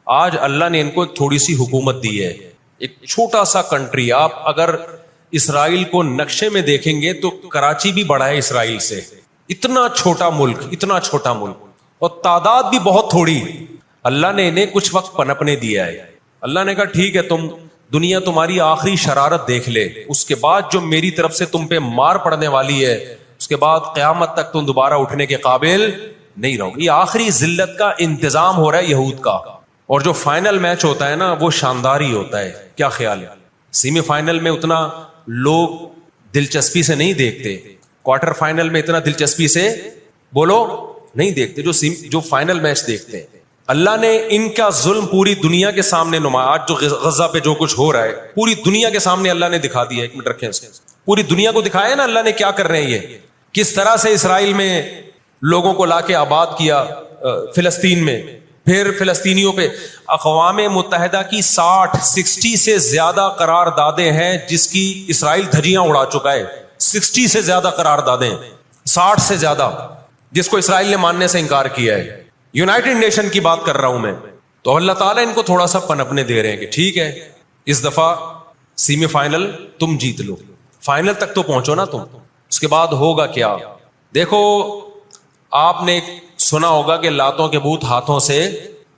آج اللہ نے ان کو ایک تھوڑی سی حکومت دی ہے. ایک چھوٹا سا کنٹری, آپ اگر اسرائیل کو نقشے میں دیکھیں گے تو کراچی بھی بڑا ہے اسرائیل سے. اتنا چھوٹا ملک, اتنا چھوٹا ملک, اور تعداد بھی بہت تھوڑی. اللہ نے انہیں کچھ وقت پنپنے دیا ہے. اللہ نے کہا ٹھیک ہے تم دنیا تمہاری آخری شرارت دیکھ لے, اس کے بعد جو میری طرف سے تم پہ مار پڑنے والی ہے اس کے بعد قیامت تک تم دوبارہ اٹھنے کے قابل نہیں رہو. یہ آخری ذلت کا انتظام ہو رہا ہے یہود کا. اور جو فائنل میچ ہوتا ہے نا وہ شاندار ہی ہوتا ہے. کیا خیال ہے؟ سیمی فائنل میں اتنا لوگ دلچسپی سے نہیں دیکھتے, کوارٹر فائنل میں اتنا دلچسپی سے بولو نہیں دیکھتے جو فائنل میچ دیکھتے ہیں. اللہ نے ان کا ظلم پوری دنیا کے سامنے نمایا. آج جو غزہ پہ جو کچھ ہو رہا ہے پوری دنیا کے سامنے اللہ نے دکھا دیا. ایک منٹ رکھیں اسے, پوری دنیا کو دکھایا نا اللہ نے کیا کر رہے ہیں, یہ کس طرح سے اسرائیل میں لوگوں کو لا کے آباد کیا, فلسطین میں, پھر فلسطینیوں پہ اقوام متحدہ کی 60 سے زیادہ قراردادیں ہیں جس کی اسرائیل دھجیاں اڑا چکا ہے. 60 سے زیادہ قراردادیں, 60 سے زیادہ جس کو اسرائیل نے ماننے سے انکار کیا ہے. یونائٹڈ نیشن کی بات کر رہا ہوں میں. تو اللہ تعالیٰ ان کو تھوڑا سا پنپنے دے رہے ہیں کہ ٹھیک ہے اس دفعہ سیمی فائنل تم جیت لو, فائنل تک تو پہنچو نا تم, اس کے بعد ہوگا کیا. دیکھو آپ نے سنا ہوگا کہ لاتوں کے بت ہاتھوں سے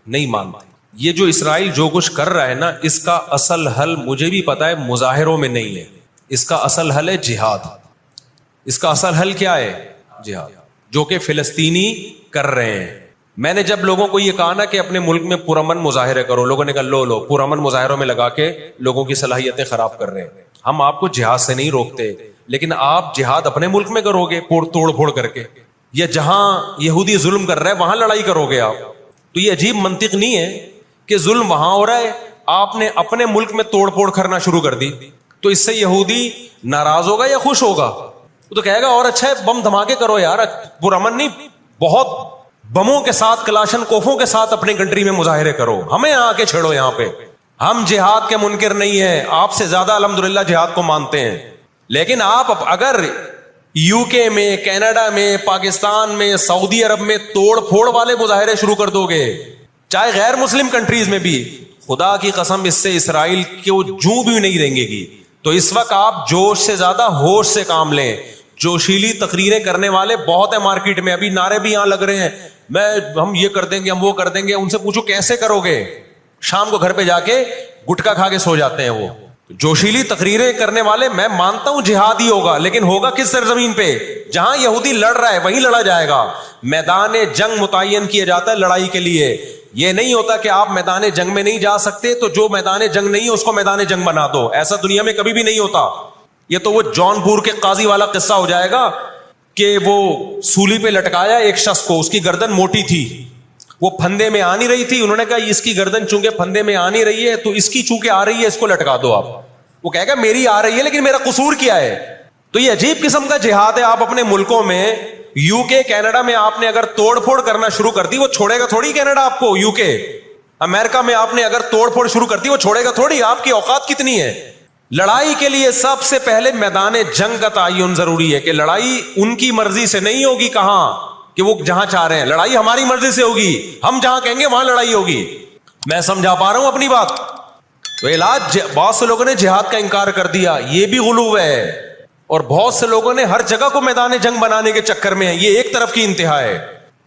نہیں مانتے. یہ جو اسرائیل جو کچھ کر رہا ہے نا اس کا اصل حل مجھے بھی پتا ہے مظاہروں میں نہیں ہے. اس کا اصل حل ہے جہاد. اس کا اصل حل کیا ہے؟ جہاد, جو کہ فلسطینی کر رہے ہیں. میں نے جب لوگوں کو یہ کہا نا کہ اپنے ملک میں پرامن مظاہرے کرو, لوگوں نے کہا لو پرامن مظاہروں میں لگا کے لوگوں کی صلاحیتیں خراب کر رہے ہیں. ہم آپ کو جہاد سے نہیں روکتے, لیکن آپ جہاد اپنے ملک میں کرو گے توڑ پھوڑ کر کے, یا جہاں یہودی ظلم کر رہا ہے وہاں لڑائی کرو گے آپ. تو یہ عجیب منطق نہیں ہے کہ ظلم وہاں ہو رہا ہے, آپ نے اپنے ملک میں توڑ پھوڑ کرنا شروع کر دی, تو اس سے یہودی ناراض ہوگا یا خوش ہوگا؟ وہ تو کہے گا اور اچھا ہے بم دھماکے کرو یار, پرامن نہیں, بہت بموں کے ساتھ کلاشن کوفوں کے ساتھ اپنی کنٹری میں مظاہرے کرو, ہمیں آ کے چھیڑو یہاں پہ. ہم جہاد کے منکر نہیں ہیں, آپ سے زیادہ الحمدللہ جہاد کو مانتے ہیں. لیکن آپ اگر یو کے میں, کینیڈا میں, پاکستان میں, سعودی عرب میں توڑ پھوڑ والے مظاہرے شروع کر دو گے, چاہے غیر مسلم کنٹریز میں بھی, خدا کی قسم اس سے اسرائیل کو جوں بھی نہیں رنگے گی. تو اس وقت آپ جوش سے زیادہ ہوش سے کام لیں. جوشیلی تقریریں کرنے والے بہت ہیں مارکیٹ میں, ابھی نعرے بھی یہاں لگ رہے ہیں, ہم یہ کر دیں گے, ہم وہ کر دیں گے. ان سے پوچھو کیسے کرو گے؟ شام کو گھر پہ جا کے گٹکا کھا کے سو جاتے ہیں وہ. جوشیلی تقریریں کرنے والے, میں مانتا ہوں جہاد ہی ہوگا, لیکن ہوگا کس سرزمین پہ؟ جہاں یہودی لڑ رہا ہے وہیں لڑا جائے گا. میدان جنگ متعین کیا جاتا ہے لڑائی کے لیے. یہ نہیں ہوتا کہ آپ میدان جنگ میں نہیں جا سکتے تو جو میدان جنگ نہیں ہے اس کو میدان جنگ بنا دو. ایسا دنیا میں کبھی بھی نہیں ہوتا. یہ تو وہ جون پور کے قاضی والا قصہ ہو جائے گا کہ وہ سولی پہ لٹکایا ایک شخص کو, اس کی گردن موٹی تھی, وہ پھندے میں آ نہیں رہی تھی. انہوں نے کہا اس کی گردن چونکہ پھندے میں آ نہیں رہی ہے تو اس کی چونکہ آ رہی ہے اس کو لٹکا دو آپ. وہ کہے گا میری آ رہی ہے لیکن میرا قصور کیا ہے؟ تو یہ عجیب قسم کا جہاد ہے. آپ اپنے ملکوں میں یو کے, کینیڈا میں آپ نے اگر توڑ پھوڑ کرنا شروع کر دی, وہ چھوڑے گا تھوڑی کینیڈا آپ کو. یو کے, امریکہ میں آپ نے اگر توڑ پھوڑ شروع کر دی وہ چھوڑے گا تھوڑی. آپ کی اوقات کتنی ہے؟ لڑائی کے لیے سب سے پہلے میدان جنگ کا تعین ضروری ہے کہ لڑائی ان کی مرضی سے نہیں ہوگی. کہاں؟ کہ وہ جہاں چاہ رہے ہیں لڑائی ہماری مرضی سے ہوگی, ہم جہاں کہیں گے وہاں لڑائی ہوگی. میں سمجھا پا رہا ہوں اپنی بات؟ تو علاج بہت سے لوگوں نے جہاد کا انکار کر دیا, یہ بھی غلو ہے. اور بہت سے لوگوں نے ہر جگہ کو میدان جنگ بنانے کے چکر میں ہیں, یہ ایک طرف کی انتہا ہے.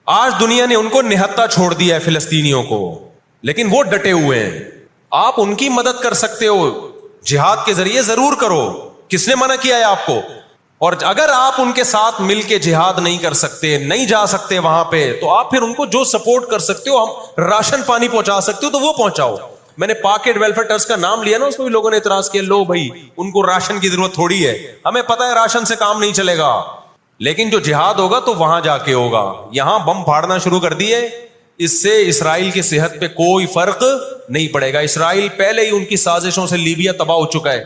آج دنیا نے ان کو نہتا چھوڑ دیا ہے فلسطینیوں کو, لیکن وہ ڈٹے ہوئے ہیں. آپ ان کی مدد کر سکتے ہو جہاد کے ذریعے, ضرور کرو, کس نے منع کیا ہے آپ کو؟ اور اگر آپ ان کے ساتھ مل کے جہاد نہیں کر سکتے, نہیں جا سکتے وہاں پہ, تو آپ پھر ان کو جو سپورٹ کر سکتے ہو, ہم راشن پانی پہنچا سکتے ہو تو وہ پہنچاؤ. میں نے پاکٹ ویلفیئر ٹرسٹ کا نام لیا نا, اس میں بھی لوگوں نے اعتراض کیا, لو بھائی ان کو راشن کی ضرورت تھوڑی ہے, ہمیں پتہ ہے راشن سے کام نہیں چلے گا, لیکن جو جہاد ہوگا تو وہاں جا کے ہوگا. یہاں بم پھاڑنا شروع کر دیے, اس سے اسرائیل کی صحت پہ کوئی فرق نہیں پڑے گا. اسرائیل پہلے ہی ان کی سازشوں سے لیبیا تباہ ہو چکا ہے,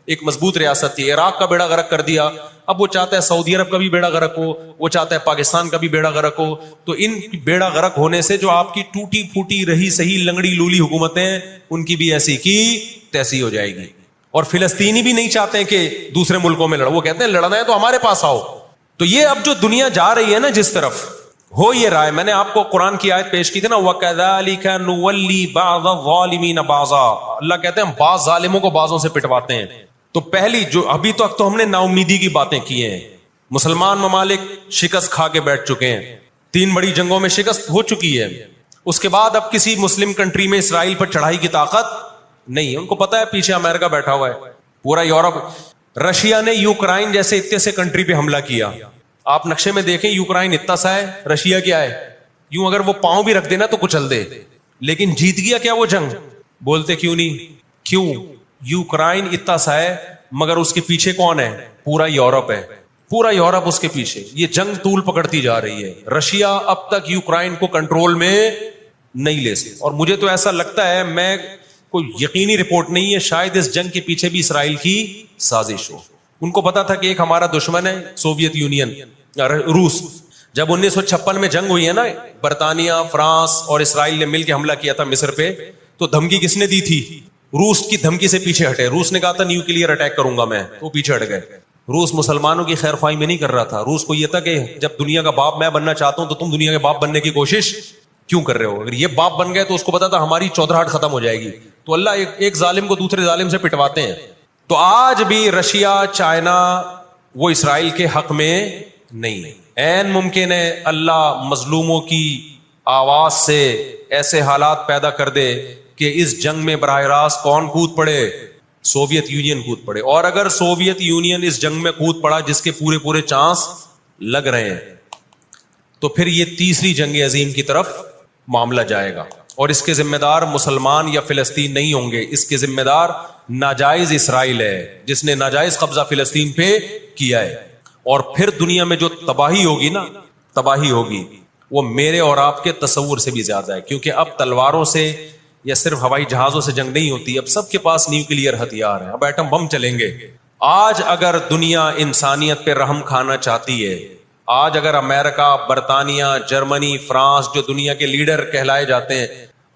ایک مضبوط ریاست تھی, عراق کا بیڑا غرق کر دیا, اب وہ چاہتا ہے سعودی عرب کا بھی بیڑا غرق ہو, وہ چاہتا ہے پاکستان کا بھی بیڑا غرق ہو. تو ان بیڑا غرق ہونے سے جو آپ کی ٹوٹی پھوٹی رہی صحیح لنگڑی لولی حکومتیں, ان کی بھی ایسی کی تیسی ہو جائے گی. اور فلسطینی بھی نہیں چاہتے ہیں کہ دوسرے ملکوں میں لڑو, وہ کہتے ہیں لڑنا ہے تو ہمارے پاس آؤ. تو یہ اب جو دنیا جا رہی ہے نا جس طرف, ہو یہ رہا ہے. میں نے آپ کو قرآن کی آیت پیش کی تھی نا, وَكَذَلِكَ نُوَلِّي بَعْضَ الظَّالِمِينَ بَعْضًا, اللہ کہتے ہیں ہم بعض ظالموں کو بعضوں سے پٹواتے ہیں. تو پہلی جو ابھی تک تو ہم نے نا امیدی کی باتیں کی ہیں, مسلمان ممالک شکست کھا کے بیٹھ چکے ہیں, 3 بڑی جنگوں میں شکست ہو چکی ہے. اس کے بعد اب کسی مسلم کنٹری میں اسرائیل پر چڑھائی کی طاقت نہیں ہے, ان کو پتا ہے پیچھے امریکہ بیٹھا ہوا ہے, پورا یورپ. رشیا نے یوکرائن جیسے اتنے سے کنٹری پہ حملہ کیا, آپ نقشے میں دیکھیں یوکرائن اتنا سا ہے, رشیا کیا ہے, یوں اگر وہ پاؤں بھی رکھ دینا تو کچل دے. لیکن جیت گیا کیا وہ جنگ؟ بولتے کیوں نہیں؟ کیوں؟ یوکرائن اتنا سا ہے مگر اس کے پیچھے کون ہے؟ پورا یورپ ہے, پورا یورپ اس کے پیچھے. یہ جنگ طول پکڑتی جا رہی ہے. رشیا اب تک یوکرائن کو کنٹرول میں نہیں لے سکتی, اور مجھے تو ایسا لگتا ہے, میں کوئی یقینی رپورٹ نہیں ہے, شاید اس جنگ کے پیچھے بھی اسرائیل کی سازش ہو. ان کو پتا تھا کہ ایک ہمارا دشمن ہے سوویت یونین, روس. جب 1956 میں جنگ ہوئی ہے نا, برطانیہ, فرانس اور اسرائیل نے مل کے حملہ کیا تھا مصر پہ, تو دھمکی کس نے دی تھی؟ روس کی دھمکی سے پیچھے ہٹے. روس نے کہا تھا نیوکلیئر اٹیک کروں گا میں, تو پیچھے ہٹ گئے. روس مسلمانوں کی خیر خواہی میں نہیں کر رہا تھا. روس کو یہ تھا کہ جب دنیا کا باپ میں بننا چاہتا ہوں تو تم دنیا کے باپ بننے کی کوشش کیوں کر رہے ہو؟ اگر یہ باپ بن گئے تو اس کو پتا تھا ہماری چودراہٹ ختم ہو جائے گی. تو اللہ ایک ظالم کو دوسرے ظالم سے پٹواتے ہیں. تو آج بھی رشیا, چائنا, وہ اسرائیل کے حق میں نہیں ہے. عین ممکن ہے اللہ مظلوموں کی آواز سے ایسے حالات پیدا کر دے کہ اس جنگ میں براہ راست کون کود پڑے؟ سوویت یونین کود پڑے. اور اگر سوویت یونین اس جنگ میں کود پڑا جس کے پورے چانس لگ رہے ہیں, تو پھر یہ تیسری جنگ عظیم کی طرف معاملہ جائے گا. اور اس کے ذمہ دار مسلمان یا فلسطین نہیں ہوں گے, اس کے ذمہ دار ناجائز اسرائیل ہے جس نے ناجائز قبضہ فلسطین پہ کیا ہے. اور پھر دنیا میں جو تباہی ہوگی نا, تباہی ہوگی, وہ میرے اور آپ کے تصور سے بھی زیادہ ہے. کیونکہ اب تلواروں سے یا صرف ہوائی جہازوں سے جنگ نہیں ہوتی, اب سب کے پاس نیوکلیئر ہتھیار ہے, اب ایٹم بم چلیں گے. آج اگر دنیا انسانیت پہ رحم کھانا چاہتی ہے, آج اگر امریکہ, برطانیہ, جرمنی, فرانس, جو دنیا کے لیڈر کہلائے جاتے ہیں,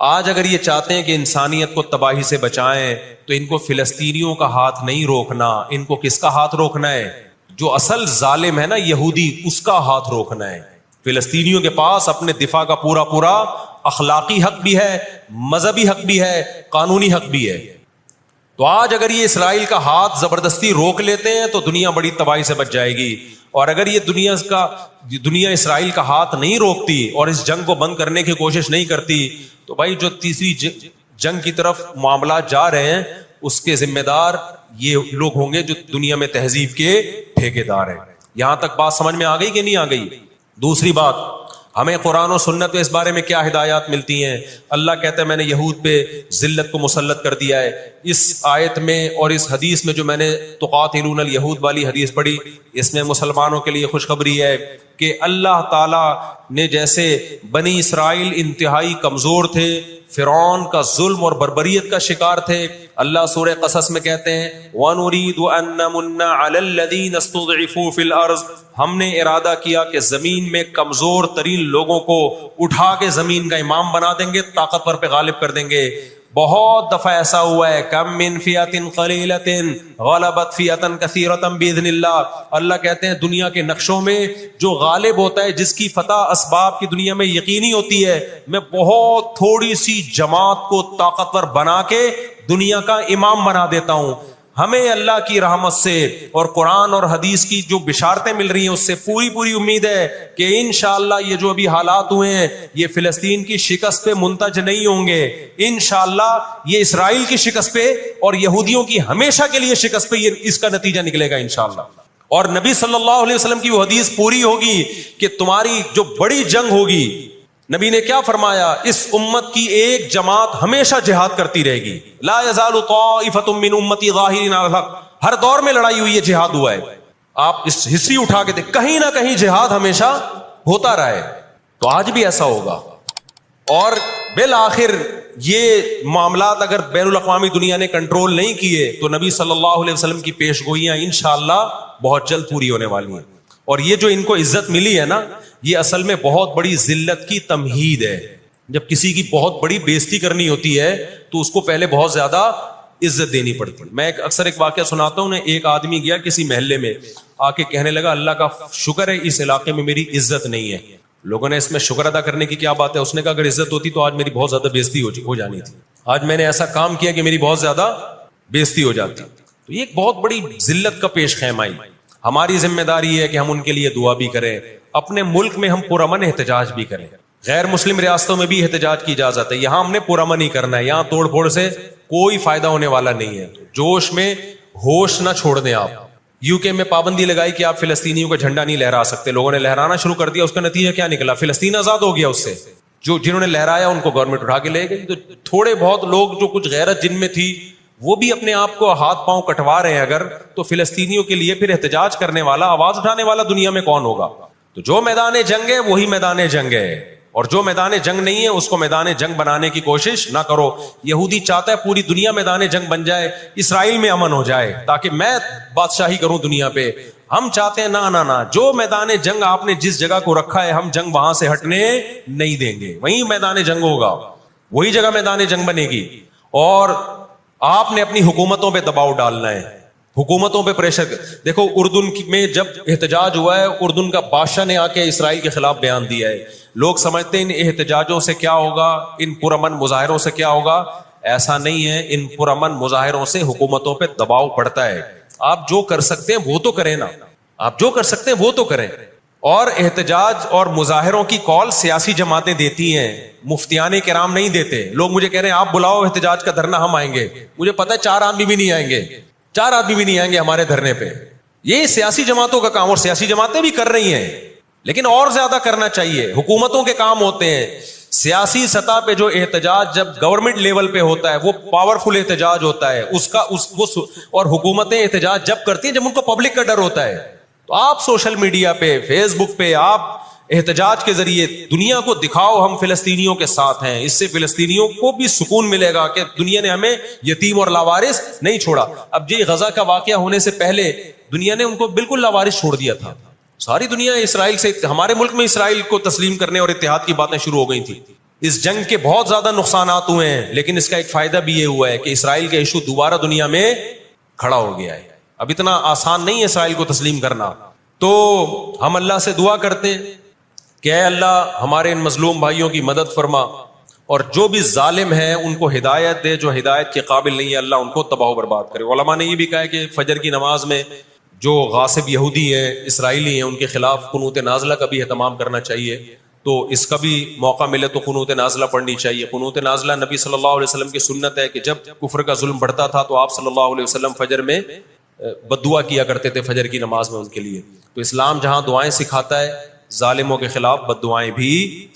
آج اگر یہ چاہتے ہیں کہ انسانیت کو تباہی سے بچائیں, تو ان کو فلسطینیوں کا ہاتھ نہیں روکنا, ان کو کس کا ہاتھ روکنا ہے؟ جو اصل ظالم ہے نا یہودی, اس کا ہاتھ روکنا ہے. فلسطینیوں کے پاس اپنے دفاع کا پورا اخلاقی حق بھی ہے, مذہبی حق بھی ہے, قانونی حق بھی ہے. تو آج اگر یہ اسرائیل کا ہاتھ زبردستی روک لیتے ہیں تو دنیا بڑی تباہی سے بچ جائے گی. اور اگر یہ دنیا اسرائیل کا ہاتھ نہیں روکتی اور اس جنگ کو بند کرنے کی کوشش نہیں کرتی, تو بھائی جو تیسری جنگ کی طرف معاملات جا رہے ہیں, اس کے ذمہ دار یہ لوگ ہوں گے جو دنیا میں تہذیب کے ٹھیکیدار ہیں. یہاں تک بات سمجھ میں آ گئی کہ نہیں آ گئی؟ دوسری بات, ہمیں قرآن و سنت میں اس بارے میں کیا ہدایات ملتی ہیں؟ اللہ کہتا ہے میں نے یہود پہ ذلت کو مسلط کر دیا ہے. اس آیت میں اور اس حدیث میں جو میں نے تقاتلون الیہود والی حدیث پڑھی, اس میں مسلمانوں کے لیے خوشخبری ہے کہ اللہ تعالیٰ نے جیسے بنی اسرائیل انتہائی کمزور تھے, فرعون کا ظلم اور بربریت کا شکار تھے, اللہ سورہ قصص میں کہتے ہیں وَنُرِيدُ أَن نَّمُنَّ عَلَى الَّذِينَ اسْتُضْعِفُوا فِي الْأَرْضِ, ہم نے ارادہ کیا کہ زمین میں کمزور ترین لوگوں کو اٹھا کے زمین کا امام بنا دیں گے, طاقتور پہ غالب کر دیں گے. بہت دفعہ ایسا ہوا ہے، کم من فیۃ قلیلۃ غلبت فیۃ کثیرۃ باذن اللہ، اللہ کہتے ہیں دنیا کے نقشوں میں جو غالب ہوتا ہے، جس کی فتح اسباب کی دنیا میں یقینی ہوتی ہے، میں بہت تھوڑی سی جماعت کو طاقتور بنا کے دنیا کا امام بنا دیتا ہوں۔ ہمیں اللہ کی رحمت سے اور قرآن اور حدیث کی جو بشارتیں مل رہی ہیں اس سے پوری پوری امید ہے کہ انشاءاللہ یہ جو ابھی حالات ہوئے ہیں یہ فلسطین کی شکست پہ منتج نہیں ہوں گے، انشاءاللہ یہ اسرائیل کی شکست پہ اور یہودیوں کی ہمیشہ کے لیے شکست پہ یہ اس کا نتیجہ نکلے گا انشاءاللہ۔ اور نبی صلی اللہ علیہ وسلم کی وہ حدیث پوری ہوگی کہ تمہاری جو بڑی جنگ ہوگی، نبی نے کیا فرمایا، اس امت کی ایک جماعت ہمیشہ جہاد کرتی رہے گی، لا یزال طائفۃ من امتی ظاہرین علی الحق، ہر دور میں لڑائی ہوئی ہے، جہاد ہوا ہے، آپ اس ہسٹری اٹھا کے دیکھ، کہیں نہ کہیں جہاد ہمیشہ ہوتا رہا ہے، تو آج بھی ایسا ہوگا۔ اور بالآخر یہ معاملات اگر بین الاقوامی دنیا نے کنٹرول نہیں کیے تو نبی صلی اللہ علیہ وسلم کی پیش گوئیاں انشاءاللہ بہت جلد پوری ہونے والی ہیں۔ اور یہ جو ان کو عزت ملی ہے نا، یہ اصل میں بہت بڑی ذلت کی تمہید ہے۔ جب کسی کی بہت بڑی بےزتی کرنی ہوتی ہے تو اس کو پہلے بہت زیادہ عزت دینی پڑتی ہے۔ میں اکثر ایک واقعہ سناتا ہوں، ایک آدمی گیا کسی محلے میں، آ کے کہنے لگا اللہ کا شکر ہے اس علاقے میں میری عزت نہیں ہے۔ لوگوں نے اس میں شکر ادا کرنے کی کیا بات ہے؟ اس نے کہا اگر عزت ہوتی تو آج میری بہت زیادہ بےزتی ہو جانی تھی، آج میں نے ایسا کام کیا کہ میری بہت زیادہ بےزتی ہو جاتی۔ تو یہ ایک بہت بڑی ذلت کا پیش خیمہ ہے۔ ہماری ذمہ داری ہے کہ ہم ان کے لیے دعا بھی کریں، اپنے ملک میں ہم پرامن احتجاج بھی کریں۔ غیر مسلم ریاستوں میں بھی احتجاج کی اجازت ہے، یہاں ہم نے پرامن ہی کرنا ہے، یہاں توڑ پھوڑ سے کوئی فائدہ ہونے والا نہیں ہے۔ جوش میں ہوش نہ چھوڑ دیں آپ۔ یو کے میں پابندی لگائی کہ آپ فلسطینیوں کا جھنڈا نہیں لہرا سکتے، لوگوں نے لہرانا شروع کر دیا، اس کا نتیجہ کیا نکلا؟ فلسطین آزاد ہو گیا۔ اس سے جنہوں نے لہرایا ان کو گورنمنٹ اٹھا کے لے گئی۔ تو تھوڑے بہت لوگ جو کچھ غیرت جن میں تھی وہ بھی اپنے آپ کو ہاتھ پاؤں کٹوا رہے ہیں اگر، تو فلسطینیوں کے لیے پھر احتجاج کرنے والا، آواز اٹھانے والا دنیا میں کون ہوگا؟ تو جو میدان جنگ ہے وہی میدان جنگ ہے، اور جو میدان جنگ نہیں ہے اس کو میدان جنگ بنانے کی کوشش نہ کرو۔ یہودی چاہتا ہے پوری دنیا میدان جنگ بن جائے، اسرائیل میں امن ہو جائے تاکہ میں بادشاہی کروں دنیا پہ۔ ہم چاہتے ہیں نہ، جو میدان جنگ آپ نے جس جگہ کو رکھا ہے ہم جنگ وہاں سے ہٹنے نہیں دیں گے، وہیں میدان جنگ ہوگا، وہی جگہ میدان جنگ بنے گی۔ اور آپ نے اپنی حکومتوں پہ دباؤ ڈالنا ہے، حکومتوں پہ پریشر۔ دیکھو اردن میں جب احتجاج ہوا ہے، اردن کا بادشاہ نے آ کے اسرائیل کے خلاف بیان دیا ہے۔ لوگ سمجھتے ہیں ان احتجاجوں سے کیا ہوگا، ان پرامن مظاہروں سے کیا ہوگا، ایسا نہیں ہے۔ ان پرامن مظاہروں سے حکومتوں پہ دباؤ پڑتا ہے۔ آپ جو کر سکتے ہیں وہ تو کریں نا، آپ جو کر سکتے ہیں وہ تو کریں۔ اور احتجاج اور مظاہروں کی کال سیاسی جماعتیں دیتی ہیں، مفتیان کرام نہیں دیتے۔ لوگ مجھے کہہ رہے ہیں آپ بلاؤ احتجاج کا دھرنا، ہم آئیں گے۔ مجھے پتا ہے 4 آدمی بھی نہیں آئیں گے، 4 آدمی بھی نہیں آئیں گے ہمارے دھرنے پہ۔ یہ سیاسی جماعتوں کا کام، اور سیاسی جماعتیں بھی کر رہی ہیں، لیکن اور زیادہ کرنا چاہیے۔ حکومتوں کے کام ہوتے ہیں سیاسی سطح پہ جو احتجاج جب گورنمنٹ لیول پہ ہوتا ہے وہ پاورفل احتجاج ہوتا ہے، اور حکومتیں احتجاج جب کرتی ہیں جب ان کو پبلک کا ڈر ہوتا ہے۔ تو آپ سوشل میڈیا پہ، فیس بک پہ آپ احتجاج کے ذریعے دنیا کو دکھاؤ ہم فلسطینیوں کے ساتھ ہیں۔ اس سے فلسطینیوں کو بھی سکون ملے گا کہ دنیا نے ہمیں یتیم اور لاوارث نہیں چھوڑا۔ اب یہ غزہ کا واقعہ ہونے سے پہلے دنیا نے ان کو بالکل لاوارث چھوڑ دیا تھا۔ ساری دنیا اسرائیل سے، ہمارے ملک میں اسرائیل کو تسلیم کرنے اور اتحاد کی باتیں شروع ہو گئی تھی۔ اس جنگ کے بہت زیادہ نقصانات ہوئے ہیں، لیکن اس کا ایک فائدہ بھی یہ ہوا ہے کہ اسرائیل کا ایشو دوبارہ دنیا میں کھڑا ہو گیا ہے۔ اب اتنا آسان نہیں ہے اسرائیل کو تسلیم کرنا۔ تو ہم اللہ سے دعا کرتے ہیں کہ اے اللہ ہمارے ان مظلوم بھائیوں کی مدد فرما، اور جو بھی ظالم ہیں ان کو ہدایت دے، جو ہدایت کے قابل نہیں ہے اللہ ان کو تباہ و برباد کرے۔ علماء نے یہ بھی کہا ہے کہ فجر کی نماز میں جو غاصب یہودی ہیں، اسرائیلی ہیں، ان کے خلاف قنوت نازلہ کا بھی اہتمام کرنا چاہیے۔ تو اس کا بھی موقع ملے تو قنوت نازلہ پڑھنی چاہیے۔ قنوت نازلہ نبی صلی اللہ علیہ وسلم کی سنت ہے کہ جب کفر کا ظلم بڑھتا تھا تو آپ صلی اللہ علیہ وسلم فجر میں بد دعا کیا کرتے تھے، فجر کی نماز میں ان کے لیے۔ تو اسلام جہاں دعائیں سکھاتا ہے، ظالموں کے خلاف بد دعائیں بھی